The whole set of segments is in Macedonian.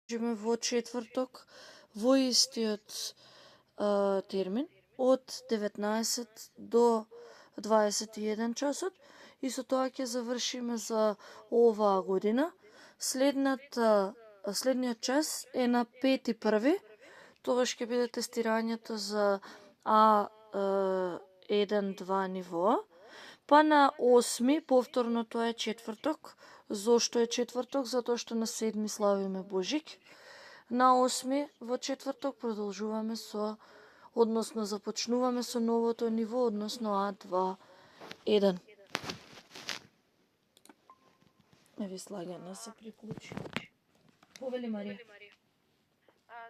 продолжиме во четврток во истиот термин од 19 до 21 часот и со тоа ќе завршиме за оваа година. Следниот час е на 5.1. Тогаш ќе биде тестирањето за А1-2 ниво. Па на 8, повторно тоа е четврток. Зошто е четврток? Затоа што на 7 славиме Божик. На 8 во четврток продолжуваме започнуваме со новото ниво, односно А2-1. Еви слагана се приклучи. Повели Марија.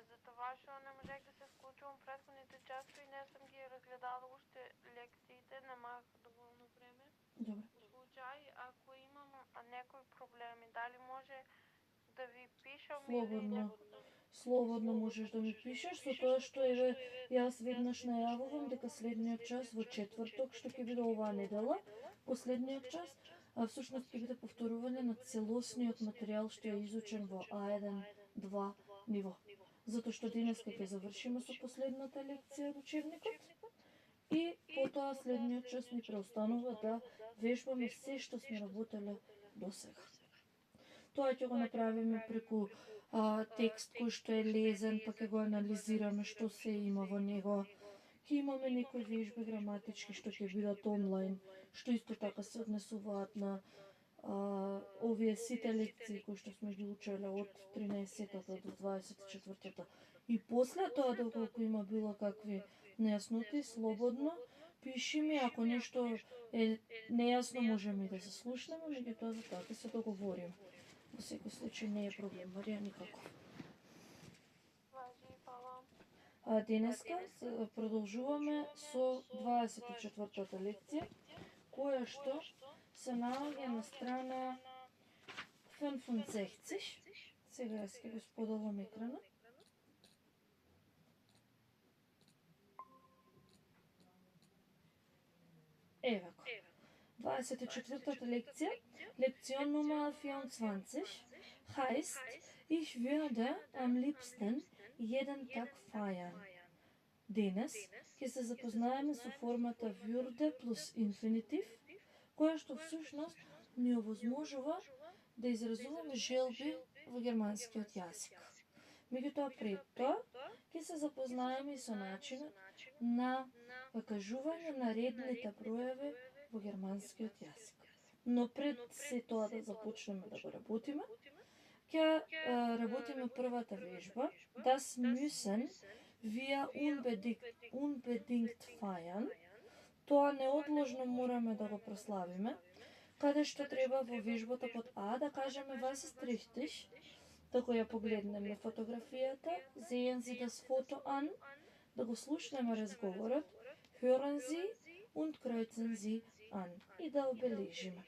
За това што не можех да се вклучувам претходните часови и не сум ги разгледала уште лекциите, немах доволно време. Добре. В случај, ако имам некои проблеми, дали може да ви пишам Слободно можеш да ми пишеш, со тоа што еве јас веднаш најавувам дека следниот час во четврток, што ќе биде оваа недела, последниот час, всушност ќе биде повторување на целосниот материјал што е изучен во А1-2 ниво. Затоа што денеска ќе завршиме со последната лекција од учебникот и потоа следниот час ни преостанува да вежбаме се што сме работеле досега. Тоа ќе го направиме преку текст кој што е лезен, па ќе го анализираме што се има во него. Ќе имаме некои вежби граматички што ќе бидат онлайн, што исто така се однесуваат на овие сите лекции кои што сме ги учеле од 13-та до 24-та. И после тоа, доколку има било какви нејасноти, слободно пиши ми, ако нешто е нејасно можеме и да се слушнеме, меѓутоа за тоа ќе се договориме. Во секој случај не е проблем, Марија, никако. Денеска продолжуваме со 24-та лекција, која што се наоѓа на страна 65. Сега јас ќе го споделам екранот. Евако. 24-та лекција, Lektion Nummer 24, heißt, ich würde am liebsten jeden Tag feiern. Денес ќе се запознаеме со формата würde плюс инфинитив, која што всушност ни овозможува да изразуваме желби во германскиот јазик. Меѓутоа пред тоа ќе се запознаеме и со начинот на кажување на редните броеви во германскиот јазик. Но пред се тоа да започнеме да го работиме, ќе работиме првата вежба, das müssen wir unbedingt feiern. Тоа неодложно мораме да го прославиме, каде што треба во вежбата под А да кажеме was ist richtig, да го ја погледнеме фотографијата, sehen Sie das Foto an, да го слушнеме разговорот, hören Sie und kreuzen Sie an и да обележиме.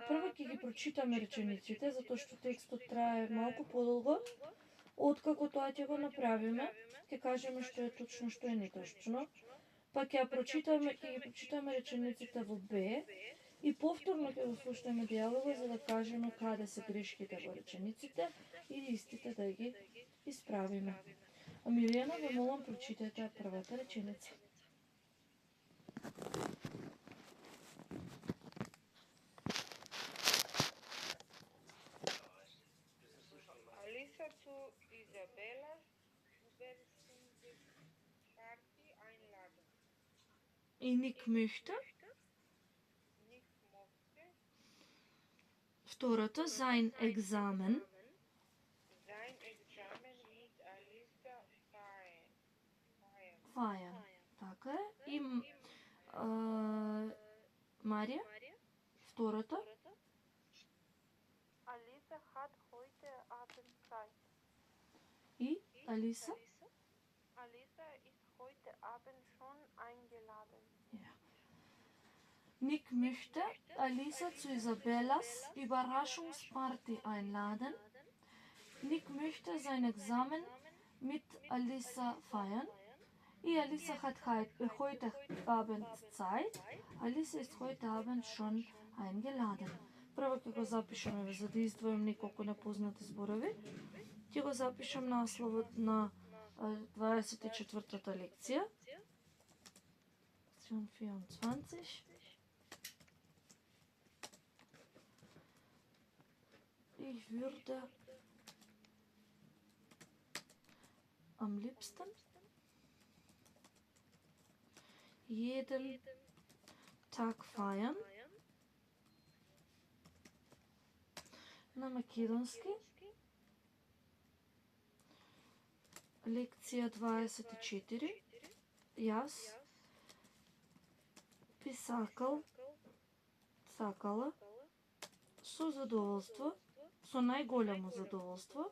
Прво ќе ги прочитаме речениците, затоа што текстот трае малку подолго. Откако тоа ќе го направиме, ќе кажеме што е точно, што е неточно, па ќе ги прочитаме речениците во Б и повторно ќе го слушнеме диалогот за да кажеме каде се грешките во речениците и истите да ги исправиме. Мирјана, ве молам, прочитајте првата реченица. Alisa zu Isabelas Party einladen. И Ник möchte. Второто, sein Examen. Sein Examen mit Alisa Feiern. Така е. И Марија. Второто. Alisa hat heute Abend Zeit. И Алиса. Alisa ist heute Abend schon eingeladen. Ja. Nick möchte Alisa zu Isabellas Überraschungsparty einladen. Nick möchte sein Examen mit Alisa feiern. И Алиса hat heute Abend Zeit. Alisa ist heute Abend schon eingeladen. Прво ќе го запишеме за да издвоим неколку непознати зборови. Ќе го запишам насловот на 24-та лекција. Lektion 24. Ich würde am liebsten jeden Tag feiern. На македонски. Лекција 24. Јас би сакала со задоволство, со најголемо задоволство,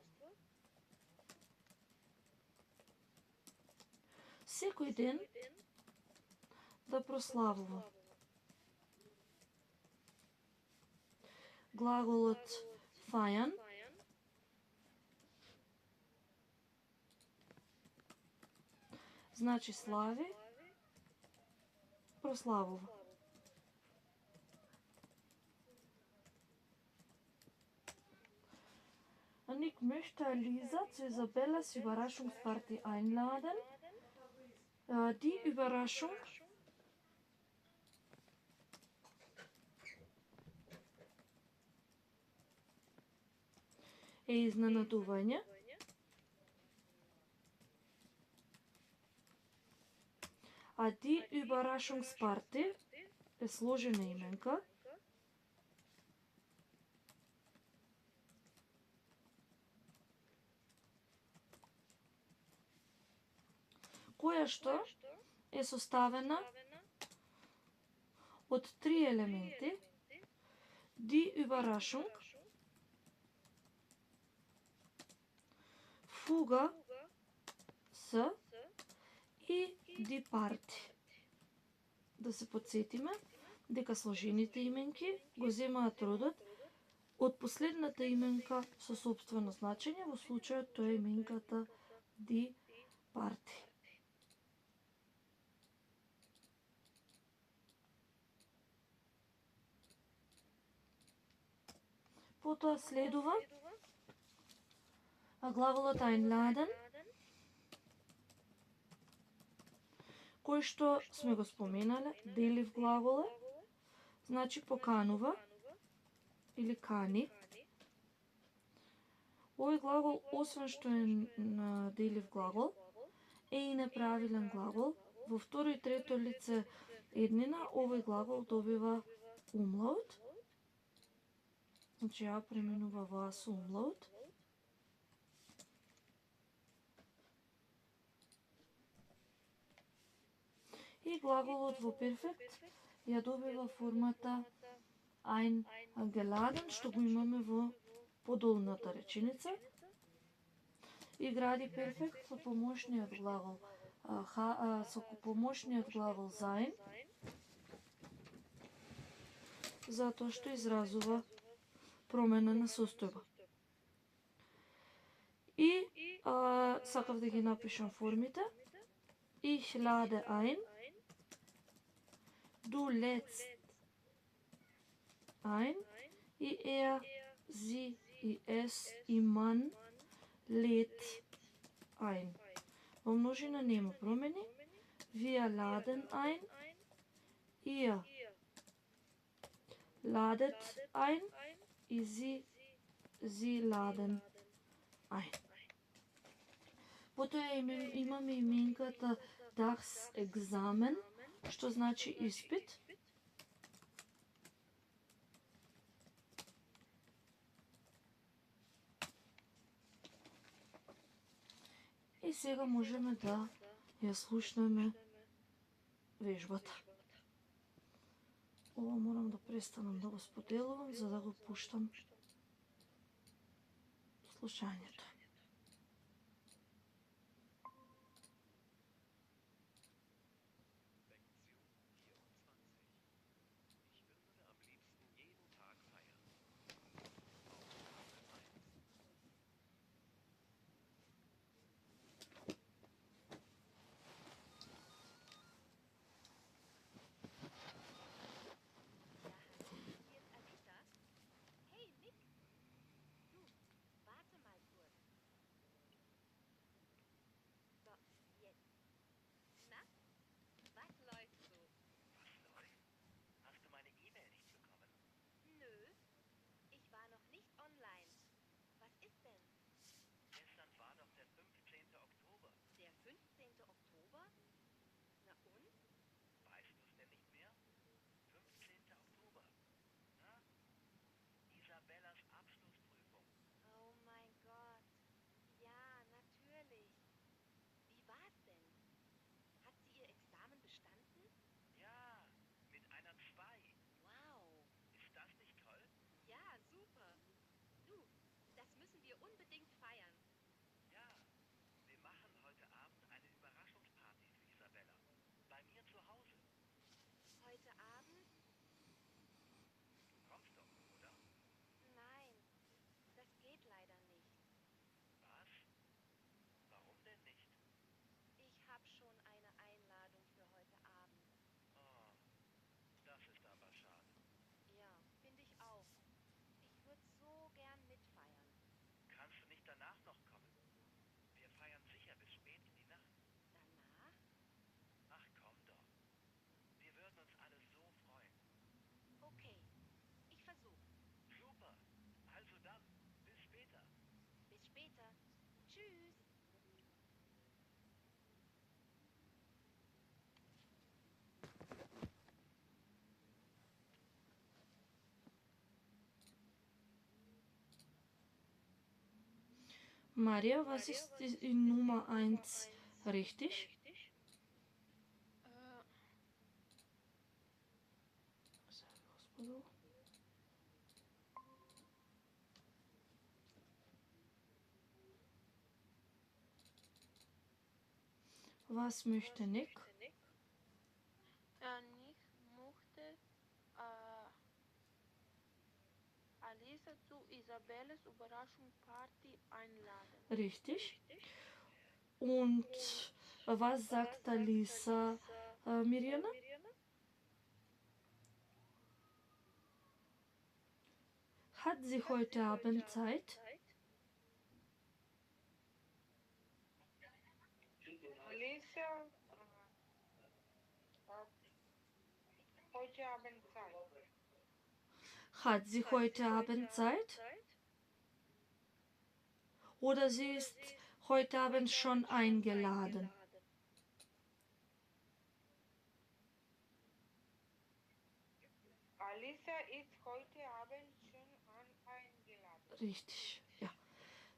секој ден да прославувам. Глаголот feiern значи слави, прославува. Ich möchte Lisa zu Isabellas Überraschungsparty einladen. Die Überraschung е изненадување. А die Überraschungsparty е сложена именка. Која што е составена од три елементи: die Überraschung, Fuga С и die Party. Да се подсетиме дека сложените именки го земаат родот од последната именка со сопствено значење, во случајот тоа е именката die Party. Потоа следува глаголот einladen, кој што сме го споменале, делив глагол е, значи поканува или кани. Овој глагол, освен што е делив глагол, е и неправилен глагол. Во второ и трето лице еднина овој глагол добива умлаут. Значи ја преминува во ас умлаут. И глаголот во перфект ја добива формата eingeladen, што го имаме во подолната реченица. И гради перфект со помошниот глагол sein, затоа што изразува промена на состојба. И сакав да ги напишам формите. Ich lade ein, du lädst ein, и sie, и es, и man lädt ein. Во множина нема промени. Wir laden ein, ihr ladet ein, и sie laden ein. Потоа имаме именката das Examen, што значи испит. И сега можеме да ја слушнеме вежбата. Ова морам да престанам да го споделувам, за да го пуштам слушањето. Maria, was ist die Nummer 1 richtig? Äh, Was möchte Nick? Nick möchte Alisa zu Isabelles Überraschungsparty einladen. Richtig. Und was sagt Alisa, Mirjana? Hat sie heute Abend Zeit? Alisa hat heute Abend Zeit. Hat sie heute Abend Zeit? Oder sie ist heute Abend schon eingeladen? Alisa ist heute Abend schon eingeladen. Richtig, ja.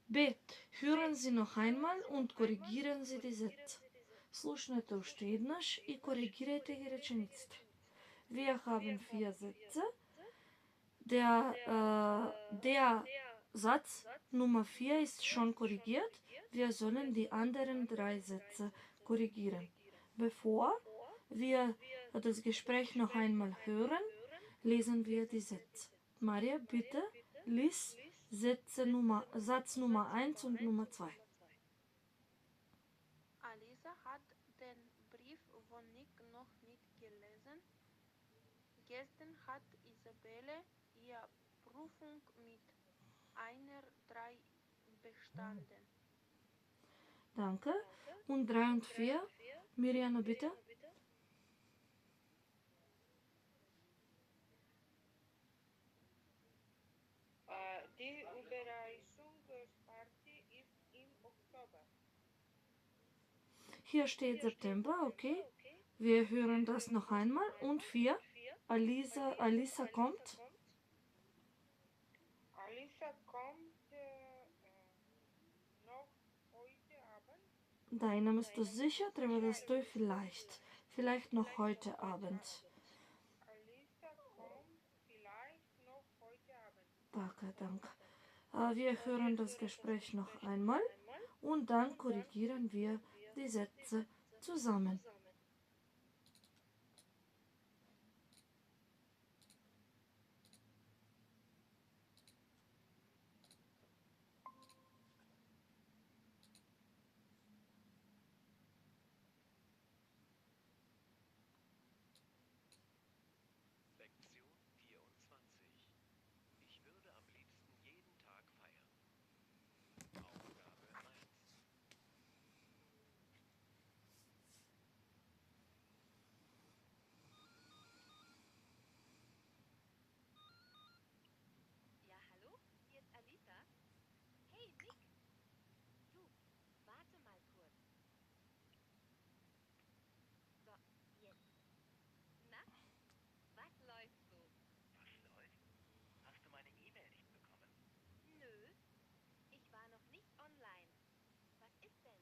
B. Hören Sie noch einmal und korrigieren Sie die Sätze. Слушайте още веднъж и коригирайте ги речениците. Wir haben 4 Sätze. Der Satz Nummer 4 ist schon korrigiert. Wir sollen die anderen 3 Sätze korrigieren. Bevor wir das Gespräch noch einmal hören, lesen wir die Sätze. Maria, bitte lies Satz Nummer 1 und Nummer 2. Alisa hat den Brief von Nick noch nicht gelesen. Gestern hat Isabelle ihre Prüfung mit einer 3 bestanden. Danke. Und 3 und 4. Mirjana, bitte. Die Überraschungsparty ist im Oktober. Hier steht September, okay. Wir hören das noch einmal. Und 4. Alisa kommt. Alisa kommt noch heute Abend. Deinem ist du sicher, treba да стои vielleicht. Vielleicht noch heute Abend. Alisa kommt vielleicht noch heute Abend. Danke, danke. Wir hören das Gespräch noch einmal und dann korrigieren wir die Sätze zusammen. Lektion 24. Ich würde am liebsten jeden Tag feiern. Aufgabe 1. Ja, hallo? Hier ist Alisa. Hey, Nick. Du, warte mal kurz. So, jetzt. Na, was läuft so? Was läuft? Hast du meine E-Mail nicht bekommen? Nö, ich war noch nicht online. Was ist denn?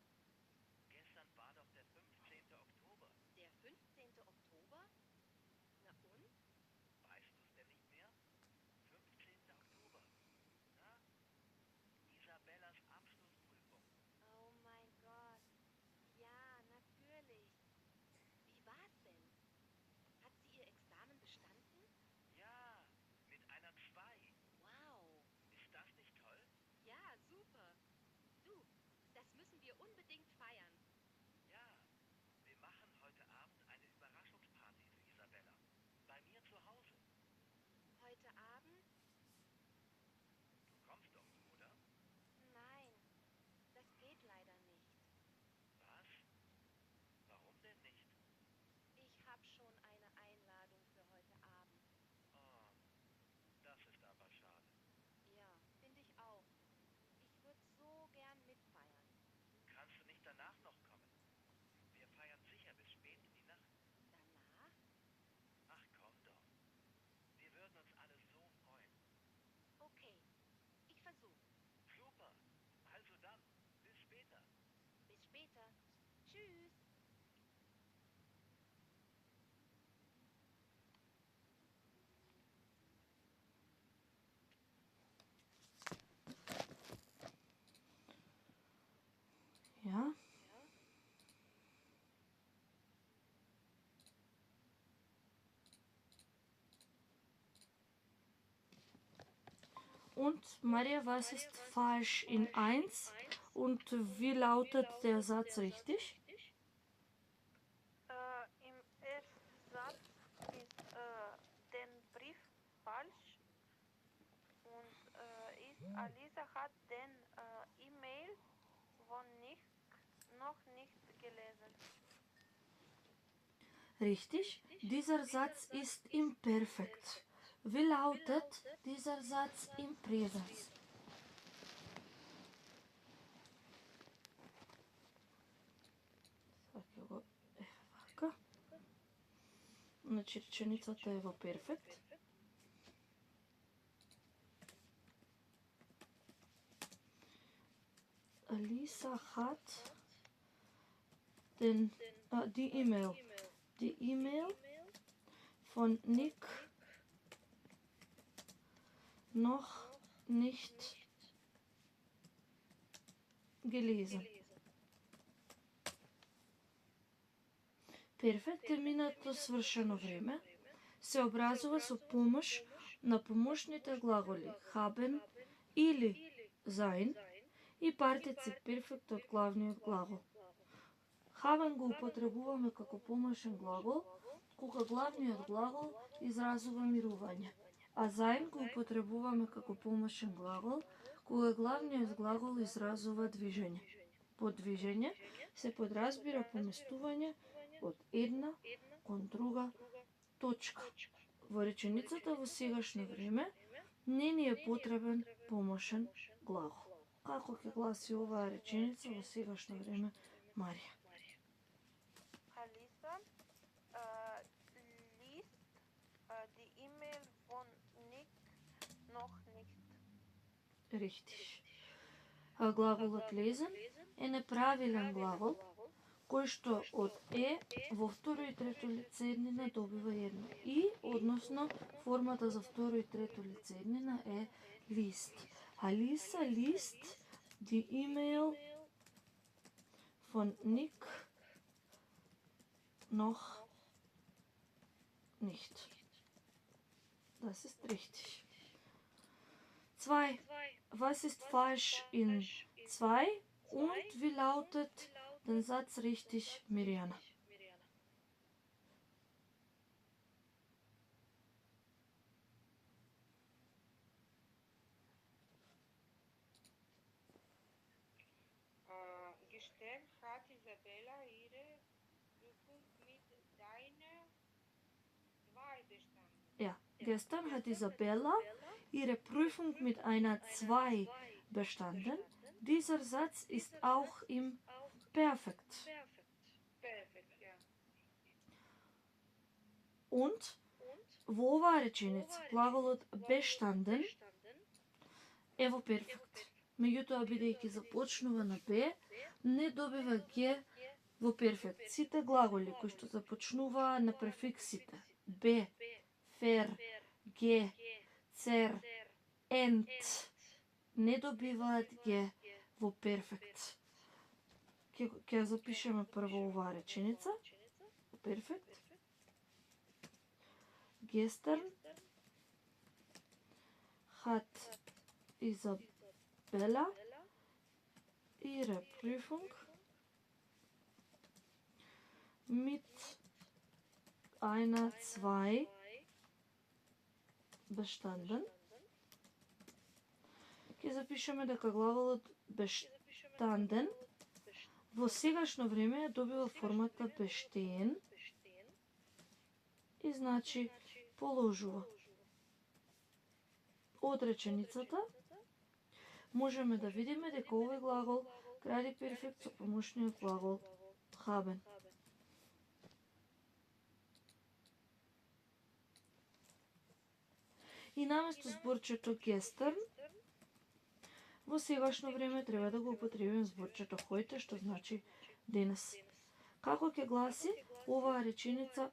Gestern war doch der 15. Oktober. Der 15. Oktober? Na und? Weißt du es denn nicht mehr? 15. Oktober. Na? Isabellas Abschlussprüfung. Oh mein Gott. Ja, natürlich. Wie war's denn? Hat sie ihr Examen bestanden? Ja, mit einer 2. Wow. Ist das nicht toll? Ja, super. Du, das müssen wir unbedingt feiern. Ja, wir machen heute Abend eine Überraschungsparty für Isabella. Bei mir zu Hause. Heute Abend? Du kommst doch, oder? Nein, das geht leider nicht. Was? Warum denn nicht? Ich habe schon eine Einladung für heute Abend. Oh, das ist aber schade. Ja, finde ich auch. Ich würde so gern mitfeiern. Kannst du nicht danach noch kommen? Wir feiern sicher bis spät in die Nacht. Danach? Ach komm doch. Wir würden uns alle so freuen. weiter. Tschüss. Ja. Und Maria, was ist falsch in 1 und wie lautet der Satz richtig? Im ersten Satz ist den Brief falsch und Alisa hat den E-Mail von Nick noch nicht gelesen. Richtig, dieser Satz ist imperfekt. Wie lautet dieser Satz im Präsens? Значи реченицата е во перфект. Alisa hat die E-Mail von Nick noch nicht gelesen. Перфект е минато свршено време се образува со помош на помошните глаголи haben или sein и партицип перфект од главниот глагол. Haben го употребуваме како помошен глагол кога главниот глагол изразува мирување, а sein го употребуваме како помошен глагол кога главниот глагол изразува движење. Под движење се подразбира поместување од една кон друга точка. Во реченицата во сегашно време не ни е потребен помошен глагол. Како ќе гласи оваа реченица во сегашно време, Марија? Alisa liest die E-Mail von Nick noch nicht. Richtig. Глаголот lesen е неправилен глагол кој што од во второ и трето лице еднина добива едно и, односно, формата за второ и трето лице еднина е liest. Alisa liest die E-Mail von Nick noch nicht. Das ist richtig. 2. Was ist falsch in 2 und wie lautet den Satz richtig, Mirjana? Gestern hat Isabella ihre Prüfung mit deiner 2 bestanden. Ja, gestern hat Isabella ihre Prüfung mit einer 2 bestanden. Dieser Satz ist auch im Perfekt. Perfekt, ja. Und во оваа реченица глаголот bestanden е во перфект. Меѓутоа, бидејќи започнува на Б, не добива Г во перфект. Сите глаголи кои што започнуваа на префиксите Б, фер, Г, цер, ент, не добиваат Г во перфект. Ќе запишеме прво оваа реченица. Перфект. Gestern hat Isabella ihre Prüfung mit einer 2 bestanden. Ќе запишеме дека глаголот bestanden во сегашно време добива формата bestehen и значи положува. Од реченицата можеме да видиме дека овој глагол гради перфект со помошниот глагол haben. И наместо зборчето gestern, Во сегашно време треба да го употребим зборчето heute, што значи денес. Како ќе гласи оваа реченица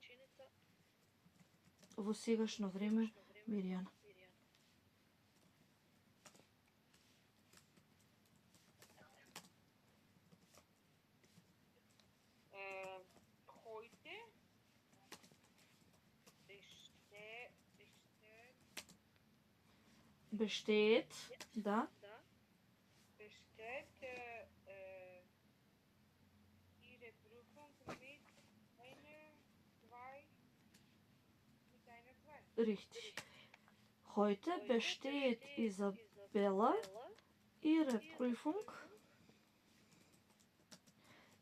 во сегашно време, Миријана? Heute Besteht, да, besteht Ihre Prüfung mit einer 2. richtig. Heute besteht Isabella ihre Prüfung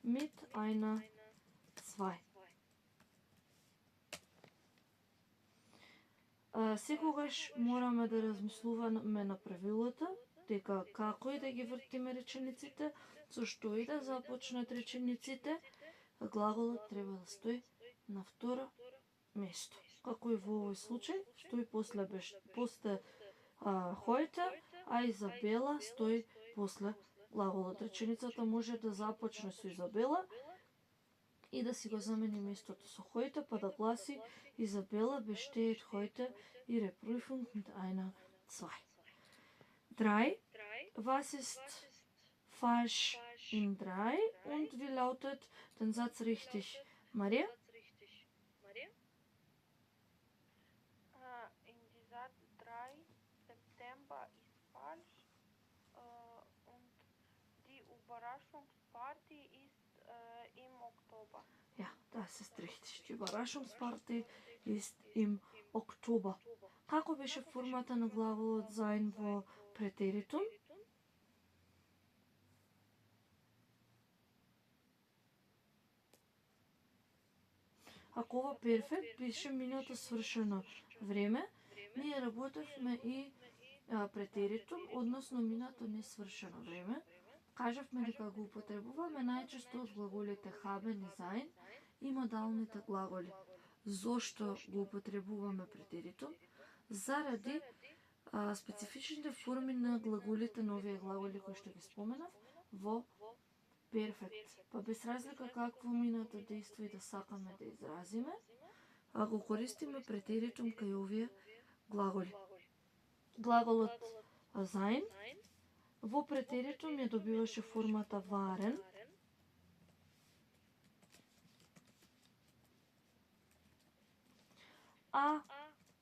mit einer 2. Секогаш мораме да размислуваме на правилата, дека како и да ги вртиме речениците, со што и да започнат речениците, глаголот треба да стои на второ место. Како и во овој случај, стои после heute, а Изабела стои после глаголот. Реченицата може да започне со Изабела и да си го замени местото со heute, па да гласи Isabella besteht heute ihre Prüfung mit einer 2. 3. Was ist falsch in 3 und wie lautet den Satz richtig? Maria? In die Satz 3 September ist falsch und die Überraschungsparty ist im Oktober. Ja, das ist richtig. Die Überraschungsparty ist im Oktober. Како беше формата на глаголот sein во претеритум? Ако ова перфект беше минато свршено време, ние работевме и претеритум, односно минато несвршено време. Кажавме дека го употребуваме најчесто од глаголите haben и sein и модалните глаголи. Зошто го употребуваме претеритум? Заради специфичните форми на глаголите, на овие глаголи кои што ги споменав во перфект. Па без разлика какво минато дејство и да сакаме да изразиме, а го користиме претеритум кај овие глаголи. Глаголот sein во претеритум ја добиваше формата waren, а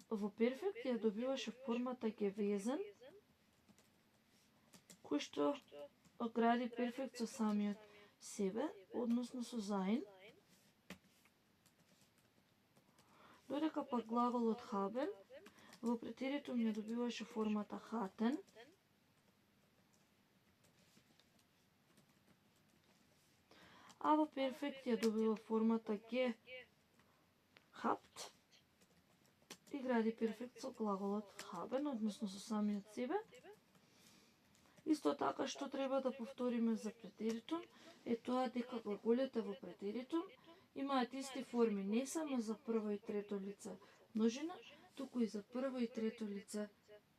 во перфект ја добиваше формата gewesen, кој што гради перфект со самиот себе, односно со sein. Додека пак глаголот haben во претеритум ја добиваше формата hatten, а во перфект ја добива формата gehabt и гради перфект со глаголот haben, односно со самиот себе. Исто така што треба да повториме за претеритум е тоа дека глаголите во претеритум имаат исти форми не само за прво и трето лице множина, туку и за прво и трето лице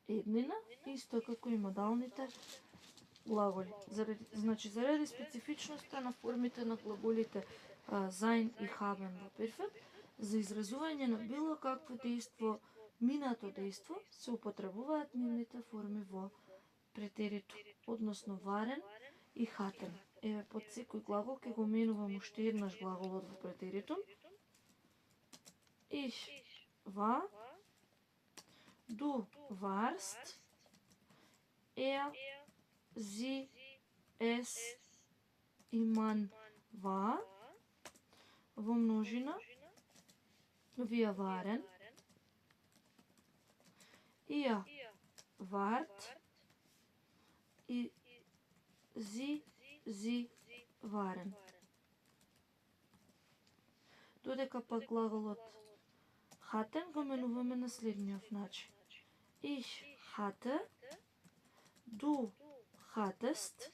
еднина, исто како и модалните глаголи. Заради специфичноста на формите на глаголите sein и haben во перфект, за изразување на било какво дејство, минато дејство, се употребуваат нивните форми во претеритум, односно waren и hatten. Еве, под секој глагол ќе го менувам уште еднаш глаголот во претеритум. Ich war, du warst, sie, es и man war. Во множина wir waren, ihr wart и sie waren. Додека пак глаголот hatten го менуваме на следниот начин. Ich hatte, du hattest,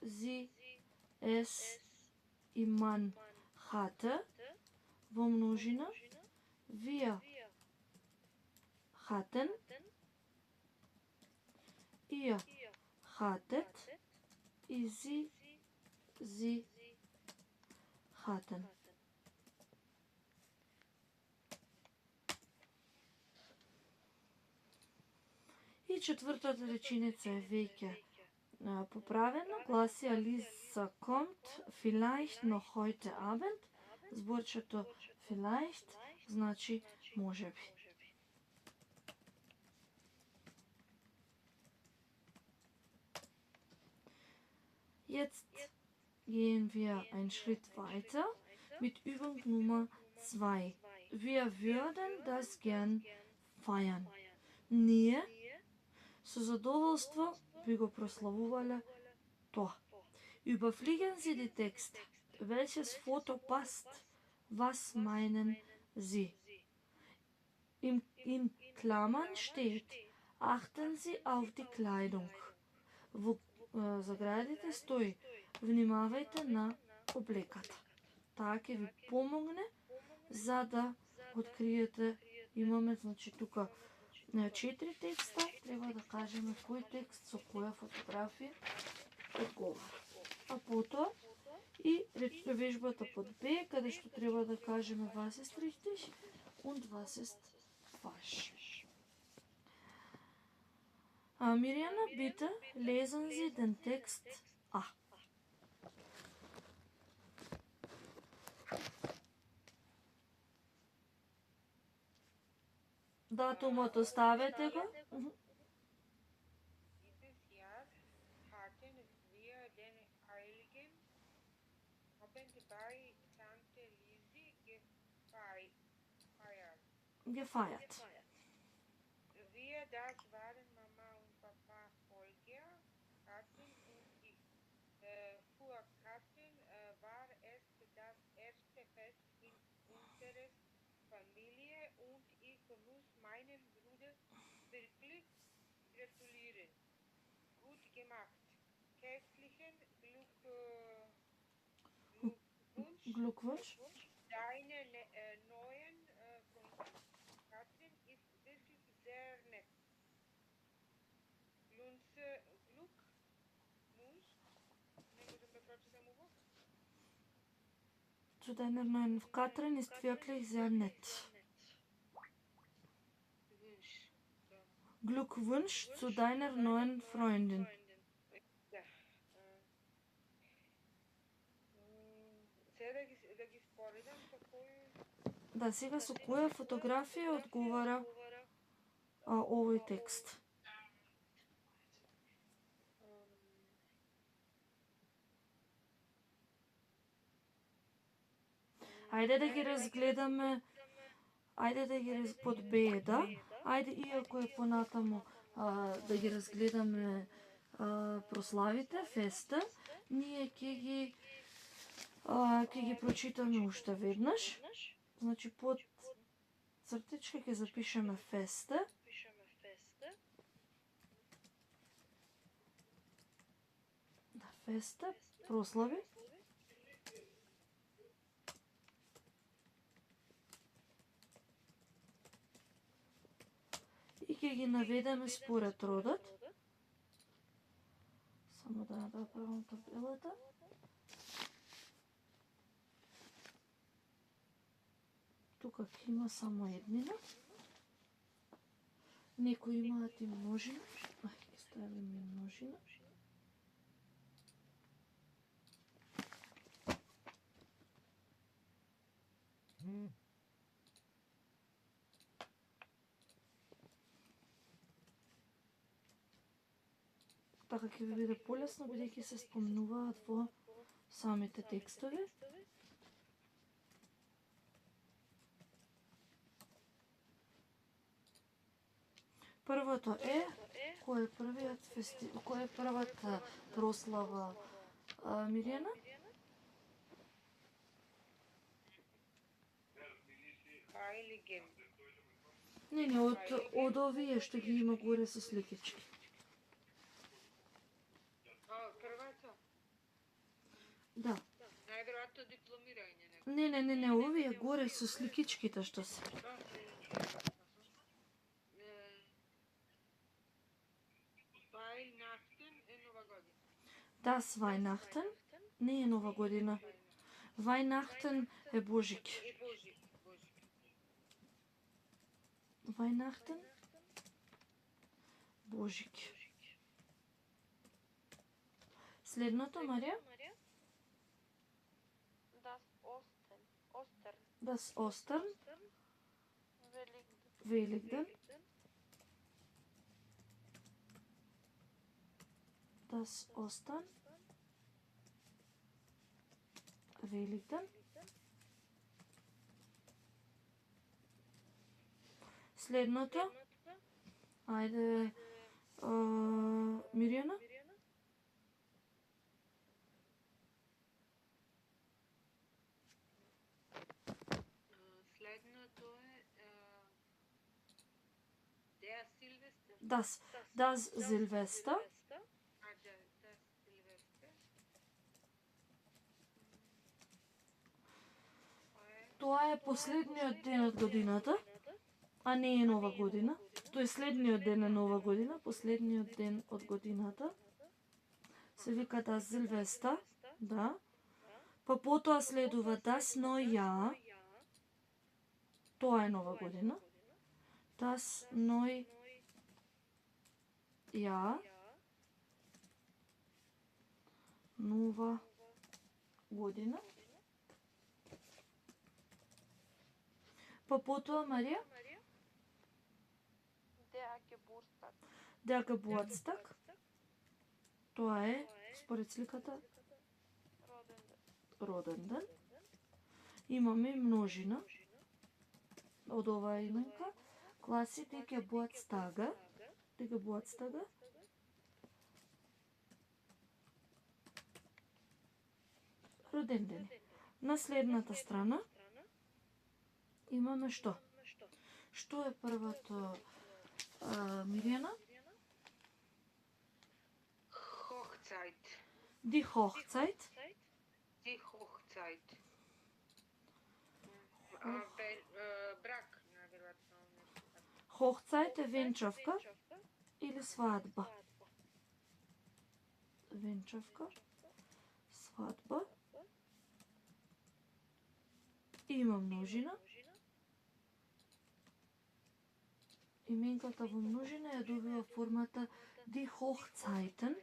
sie, es и man hatte. Во множина wir hatten, ihr hattet, sie hatten. И четвртата реченица е веќе поправено, гласи Alisa kommt vielleicht noch heute Abend. Зборчето vielleicht значи можеби. Jetzt gehen wir einen Schritt weiter mit Übung Nummer 2. Wir würden das gern feiern. Ние со задоволство би го прославувале тоа. Überfliegen Sie die Texte. Welches Foto passt? Was meinen Sie? In Klammern steht, achten Sie auf die Kleidung. Во заградите стои, внимавајте на облеката. Таа ќе ви помогне за да откриете. Имаме, значи, тука 4 текста, треба да кажеме кој текст со која фотографија одговара. А потоа и вежбата под Б, каде што треба да кажеме was ist richtig und was ist falsch. Mirjana, bitte lesen Sie den Text A. Датумот оставете го. Dieses Jahr hatten wir den Heiligen Abend bei Tante Lisi Gefeiert. Wir, das waren Mama und Papa Holger, Katin und ich. Für Katin war es das erste Fest in unserer Familie und ich muss meinen Bruder wirklich gratulieren. Gut gemacht. Herzlichen Glückwunsch. Deine neuen Freundin Katrin ist wirklich sehr nett. Glückwunsch. Не можем да прочитам ово. Zu deiner neuen Katrin ist wirklich sehr nett. Glückwunsch zu deiner neuen Freundin. Сега да ги споредам со кој Да, сега со која фотографија одговара овој текст? Ајде да ги разгледаме, под Б, да? Ајде, иако е понатаму, да ги разгледаме прославите, феста, ние ќе ги прочитаме уште веднаш. Значи, под цртичка ќе запишеме феста. Да, феста, прослави. И ќе ги наведеме според родот. Само да направам табелата. Тука ќе има само еднина. Некои имаат и множина. Ќе ставиме и множина. Така ќе ви биде полесно, бидејќи се спомнуваат во самите текстови. Првото е кој е првата прослава, Мирјана? Heiligen. Не, од овие што ги има горе со сликички. Првата? Да. Најверојатно дипломирање. Не, овие горе со сликичките што се. Das Weihnachten не е нова година. Weihnachten е Божик. Е Божик. Weihnachten Божик. Следното, Марија? Das Ostern. Das Ostern, Великден. Великден. Das Ostern, Великден. Следното, ајде, Мирјана? Следното е Der Silvester. Das Silvester. Das Silvester. Тоа е последниот ден од годината, а не е нова година. Тоа е следниот ден на нова година, последниот ден од годината. Се вика Das Silvester, да. Па потоа следува Das Neujahr. Тоа е нова година. Das Neujahr. Нова година. Па потоа, Марија? Der Geburtstag. Der Geburtstag. Тоа е, според сликата, роден ден. Имаме множина од оваа именка. Класи die Geburtstage. Die Geburtstage. Роден ден. На следната страна имаме што? Што е првото, Мирјана? Hochzeit. Die Hochzeit. Die Hochzeit. Брак, наверојатно. Hochzeit е венчавка или свадба. Венчавка, свадба. Има множина. Именката во множина ја добива формата die Hochzeiten.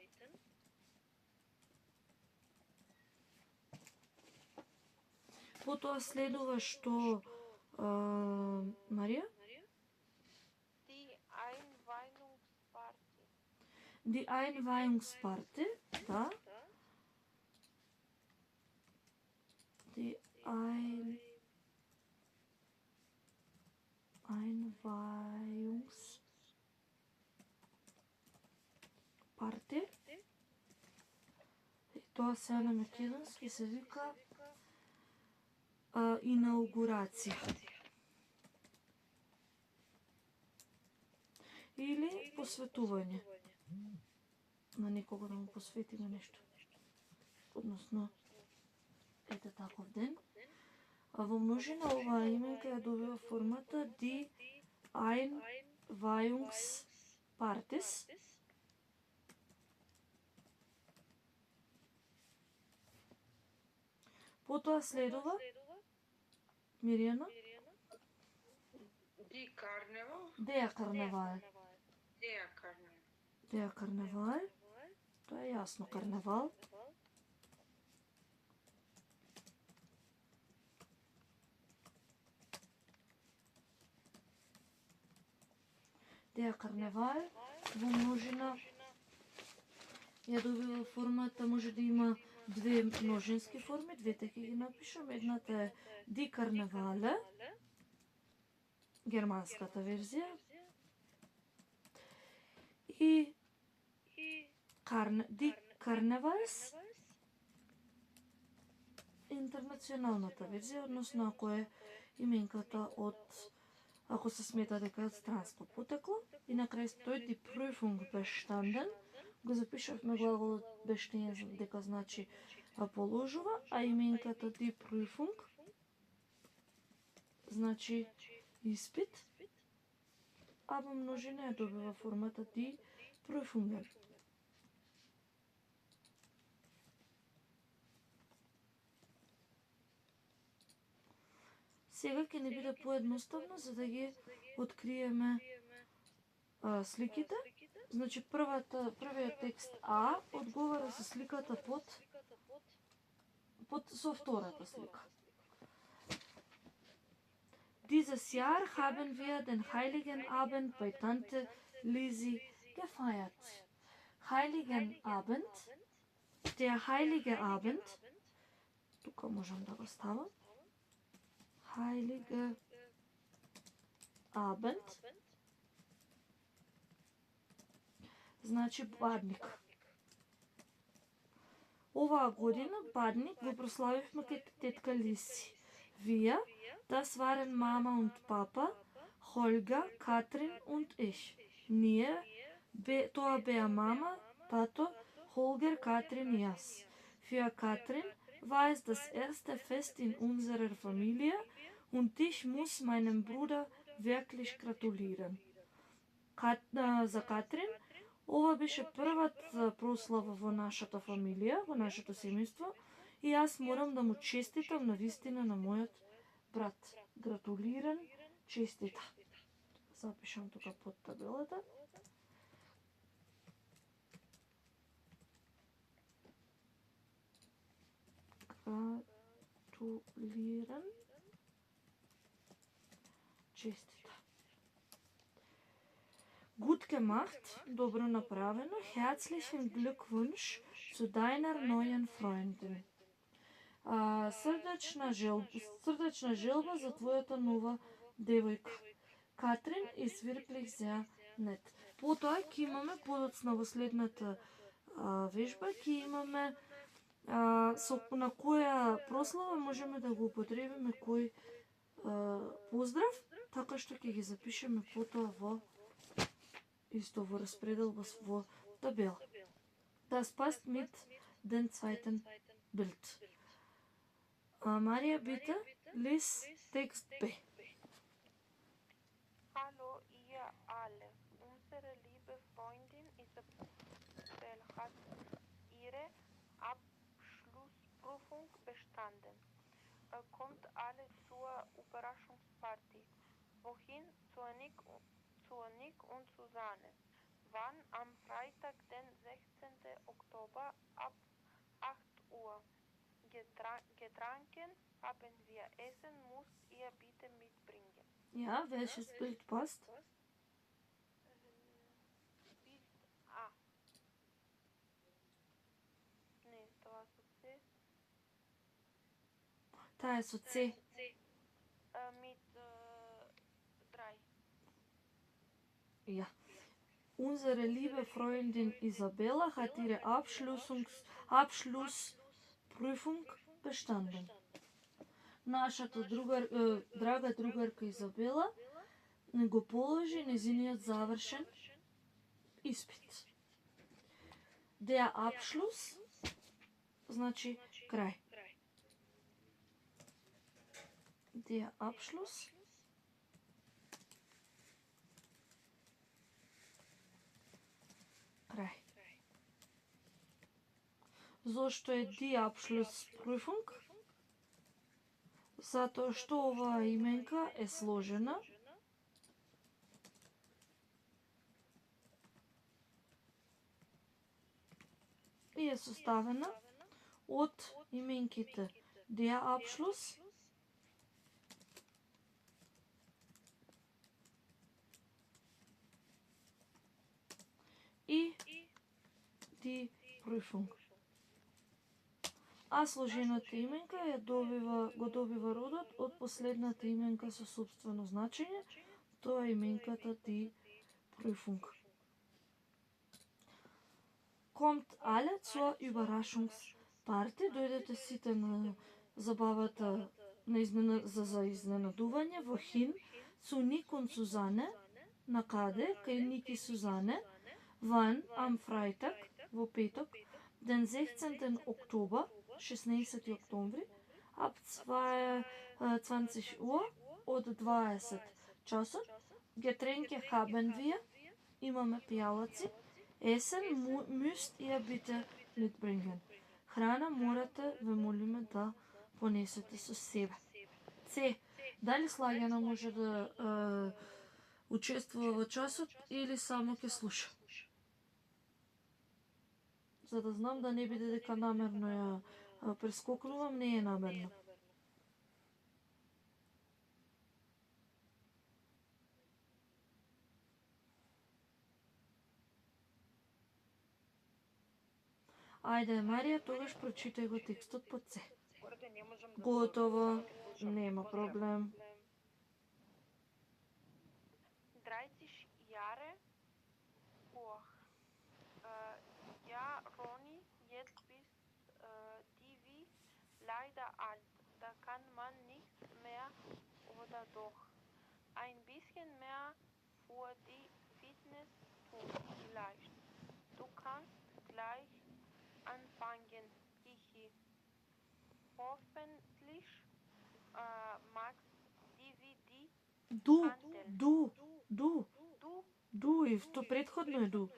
Потоа следува што, Марија? Die Einweihungsparty. Die Einweihungsparty, да. Die Einweihungsparty. И тоа сега на македонски се вика инаугурација. Или посветување. На некого да му посветиме нешто. Односно, ете таков ден. А во множина оваа именка ја добива формата die Einweihungspartys. Потоа следува Мирјана. Die Karneval. Der Karneval. Der Karneval. Der Karneval. Тоа е јасно, карневал. Der Karneval во множина ја добива формата, може да има две множински форми, двете ќе ги напишам. Едната е Die Karnevale, германската верзија, и Die Karnevals, интернационалната верзија, односно ако е именката ако се смета дека е од странско потекло, и на крај стои die Prüfung bestanden, го запишавме глаголот bestehen дека значи положува, а именката die Prüfung значи испит, а во множина ја добива формата die Prüfungen. Сега ќе ни биде поедноставно за да ги откриеме сликите. Значи првиот текст А одговара со сликата со втората слика. Dieses Jahr haben wir den Heiligen Abend bei Tante Lisi gefeiert. Heiligen Abend, der Heilige Abend, тука можам да го ставам. Heilige Abend, значи бадник. Оваа година бадник го прославивме кај тетка Лиси. Wir, das waren Mama und Papa, Holger, Katrin und ich. Ние, тоа беа мама, тато, Holger, Katrin, jaz. Für Katrin war es das erste Fest in unserer Familie und ich muss meinem Bruder wirklich gratulieren. За Катрин, ова беше првата прослава во нашата фамилија, во нашето семејство, и јас морам да му честитам навистина на мојот брат. Гратулиран, честита. Запишам тука под табелата. Gratulierend. Честита. Gut gemacht, добро направено. Herzlichen Glückwunsch zu deiner neuen Freundin. Срдечна желба за твојата нова девојка. Катрин и свирплих за нет. Потоа ќе имаме подоцна во следната вежба, ќе имаме на која прослава можеме да го употребиме кој поздрав, така што ќе ги запишеме потоа во исто во распредел во табела. Das passt mit den zweiten Bild. Maria, bitte, lies Text B. Hallo ihr alle. Unsere liebe Freundin Isabel hat ihre Abschlussprüfung bestanden. Kommt alle zur Überraschungsparty. Wohin? Zur Nick und Susanne. Wann? Am Freitag, den 16. Oktober ab 8 Uhr. Getränke haben wir. Essen müsst ihr bitte mitbringen. Ja, welches Bild passt? Bild A. Nee, das war so C. Таа е со С. Mit 3. Ja. Unsere liebe Freundin Isabella hat ihre Abschlussprüfung bestanden. Нашата драга другарка Изабела не го положи незиниот завршен испит. Der Abschluss значи крај. Der Abschluss крај. Зошто е die Abschlussprüfung? Затоа што оваа именка е сложена и е составена од именките der Abschluss и die Prüfung. А сложената именка го добива родот од последната именка со сопствено значење, тоа е именката die Prüfung. Kommt alle zur Überraschungsparty, дојдете сите на забавата за изненадување во Хин, zu Nick und Susanne, на каде, кај Ник и Сузане, Wann? Am Freitag, во петок, den 16. Oktober, 16. октомври, ab 20 Uhr, од 20 часот, Getränke haben wir, имаме пијалаци, Essen müsst ihr bitte mitbringen. Храна морате, ве молиме да понесете со себе. С. Дали Слагјана може да учествува во часот или само ќе слуша? За да знам да не биде дека намерно ја прескокнувам, не е намерно. Ајде, Марија, тогаш прочитај го текстот под се. Според не можам да Готово, нема проблем. 30 Jahre hoch. Ja, Ronny, jetzt bist die wie leider alt. Da kann man nichts mehr oder doch. Ein bisschen mehr für die Fitness tun vielleicht. Du kannst gleich anfangen, Hihi. Hoffentlich magst die wie die Ду, Hanteln. ду, ду, Du ду и то предходно е ду.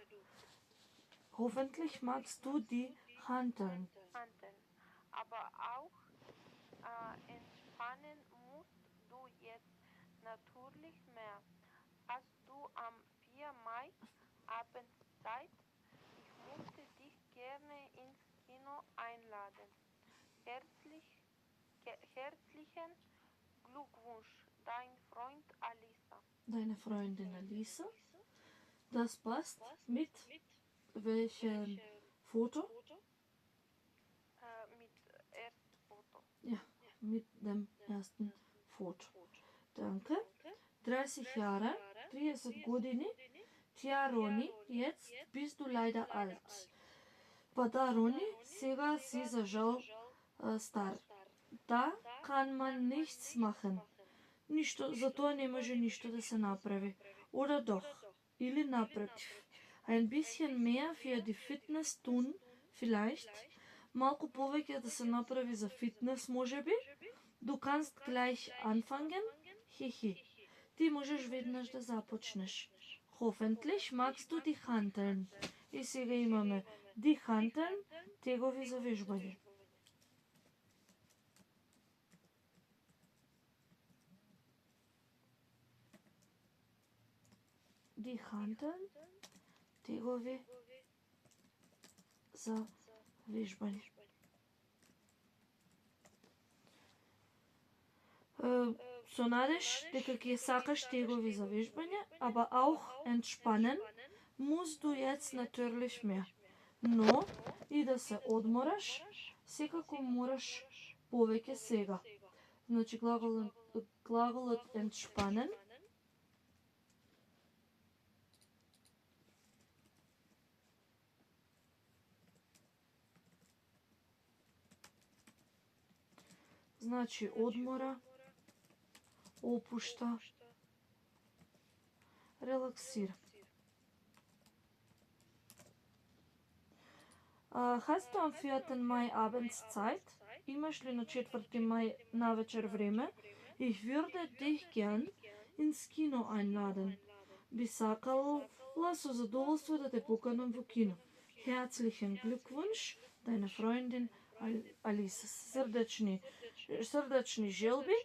Hoffentlich magst du die Hanteln. Hanteln. Aber auch entspannen musst du jetzt natürlich mehr. Hast du am 4. Mai abends Zeit? Ich möchte dich gerne ins Kino einladen. Herzlichen Glückwunsch, dein Freund Alisa. Deine Freundin Alisa. Das passt mit welchem Foto? Mit erstem Foto. Ja, mit dem ersten Foto. Danke. 30 Jahre, 30 години. Tja, Ronny, jetzt bist du leider alt. Па да, Рони, сега си за жал стар. Да, kann man nichts machen. Ништо, за тоа не може ништо да се направи. Oder doch. Или напротив. Ein bisschen mehr für die Fitness tun, vielleicht. Малку повеќе да се направи за фитнес, можеби. Du kannst gleich anfangen. Хихи. Ти можеш веднаш да започнеш. Hoffentlich magst du die Hanteln. И сега имаме die Hanteln, тегови за вежбање. Die Hanteln, тегови за вежбање. Со надеж дека ќе сакаш тегови за вежбање, aber auch entspannen musst du jetzt natürlich mehr. Но и да се одмораш, секако мораш повеќе сега. Значи глаголот entspannen значи одмора, опушта, релаксира. Hast du am 4. Mai abends Zeit? Имаш ли на 4. мај навечер време? Ich würde dich gern ins Kino einladen. Би сакала со задоволство да те поканам во кино. Herzlichen Glückwunsch, deine Freundin Алиса. Срдачни желби,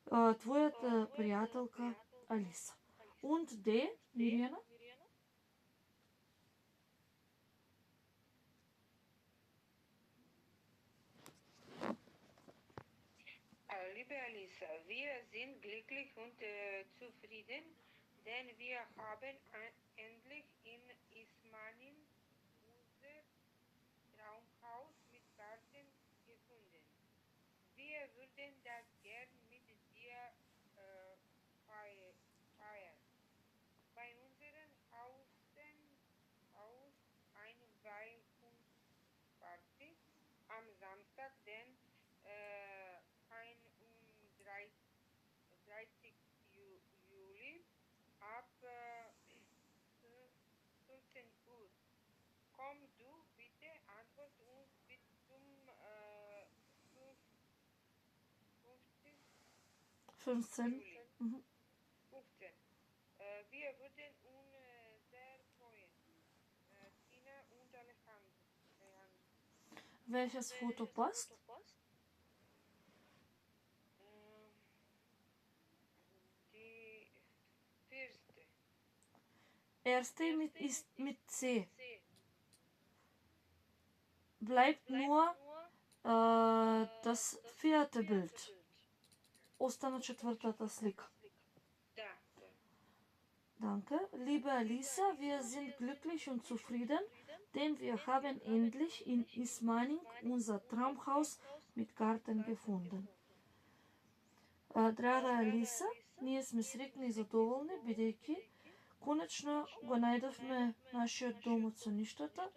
твојата пријателка Алиса. Und de, Миријана? Liebe Alisa, wir sind glücklich und zufrieden, denn wir haben endlich in Ismaning unser Traumhaus mit Garten gefunden. Wir würden das gern mit dir feiern. Bei unseren Haus eine Weihnachtsparty am Samstag, den 30. Juli ab 15 Uhr. Komm du bitte, antwort uns bis zum 15. Juli. 15. Wir würden uns sehr freuen. Tina und Alejandro. Welches Foto passt? erste mit C. Bleibt nur das vierte Bild. Остана четвртата слика. Da. Danke. Liebe Alisa, wir sind glücklich und zufrieden, denn wir haben endlich in Ismaning unser Traumhaus mit Garten gefunden. Драга Алиса, ние сме среќни и задоволни, бидејќи конечно го најдовме нашиот дом од соништата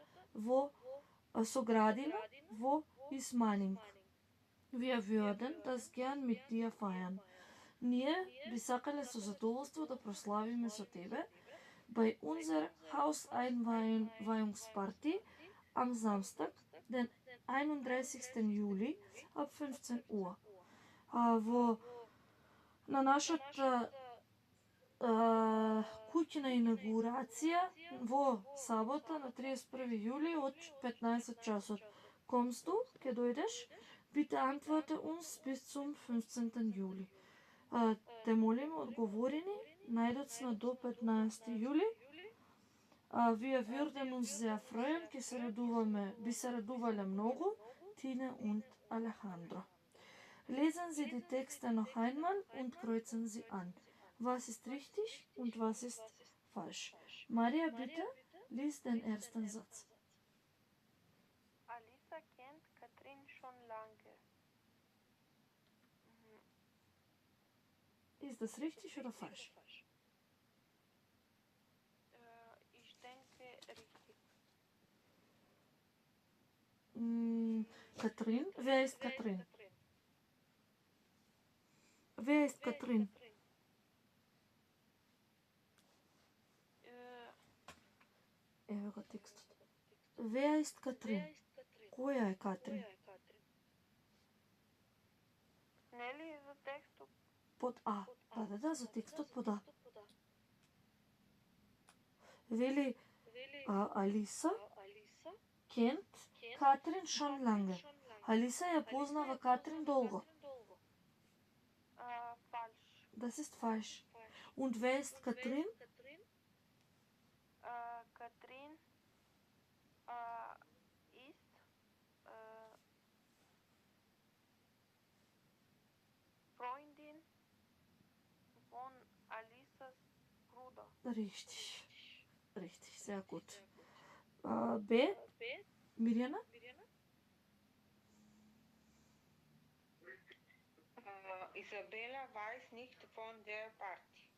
со градина во Ismaning. Wir würden das gern mit dir feiern. Ние би сакале со задоволство да прославиме со тебе bei unser Hauseinweihungsparty am Samstag, den 31. Juli ab 15 Uhr. На нашата куќна инаугурација во сабота на 31. јули од 15 часот. Kommst du? Ке дојдеш? Bitte antworte uns bis zum 15. Juli. Те молиме, одговори ни најдоцна до 15. јули. Wir würden uns sehr freuen, би се радувале многу, Tine und Alejandro. Lesen Sie die Texte noch einmal und kreuzen sie an. Was ist richtig und was ist falsch? Maria, bitte, lies den ersten Satz. Alisa kennt Katrin schon lange. Ist das richtig oder falsch? Ich denke richtig. Katrin? Wer ist Katrin? Wer ist Katrin? Ево го текстот. Wer ist Katrin? Која е Катрин? Нели за текстот? Под А. Да, за текстот под А. Вели Алиса kennt Katrin schon lange. Алиса ја познава Катрин долго. Falsch. Das ist falsch. Und wer ist Katrin? Katrin ist Freundin von Alisas Bruder. Richtig. Richtig, sehr gut. B. Mirjana? Isabella weiß nicht von der Party.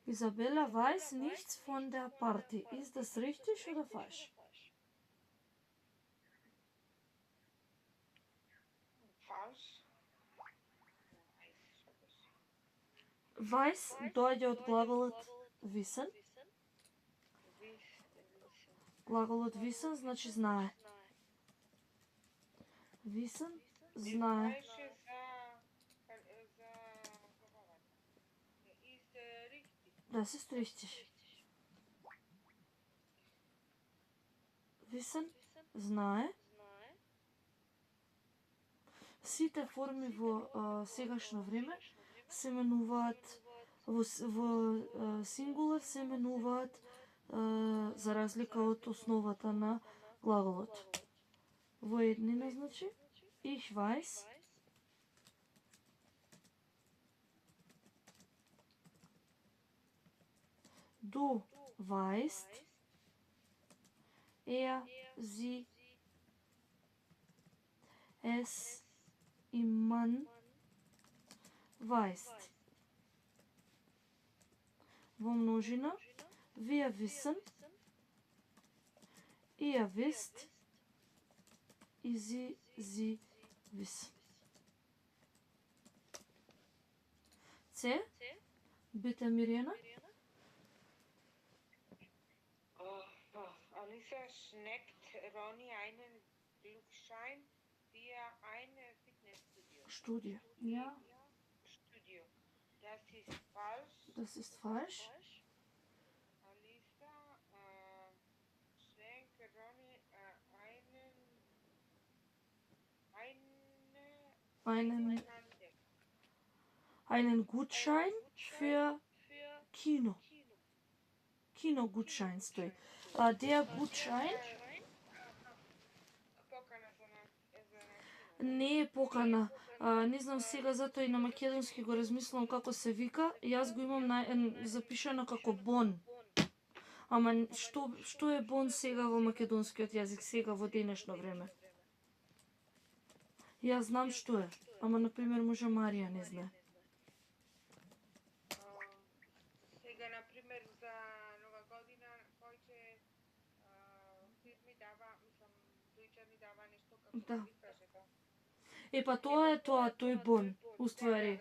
Isabella weiß nichts von der Party. Ist das richtig oder falsch? Falsch. Weiß доаѓа од глаголот wissen. Глаголот wissen значи знае. Wissen знае. Das ist richtig. Wissen знае. Сите форми во сегашно време се менуваат во сингулар, се менуваат за разлика од основата на глаголот. Во еднина значи ich weiß, du weißt, er, sie, es, man weißt. Во множина, wir wissen, ihr wisst, и sie wissen. C. Bitte, Mirjana. Alisa schenkt Ronny einen Glücksschein für ein Fitnessstudio. Studie. Ja. Studio. Das ist falsch. Das ist falsch. Alisa schenkt Ronny einen Gutschein für Kino. Kinogutschein стои. Der Gutschein Покана за на не е покана. Не знам сега, затоа и на македонски го размислам како се вика. Јас го имам запишано како бон. Ама што е бон сега во македонскиот јазик, сега во денешно време? Јас знам што е, ама на пример може Марија не знае. сега на пример за нова година повеќе фирми дава, мислам, дујчани дава нешто како Да. ви кажете. Па тоа е тој бон, уствари.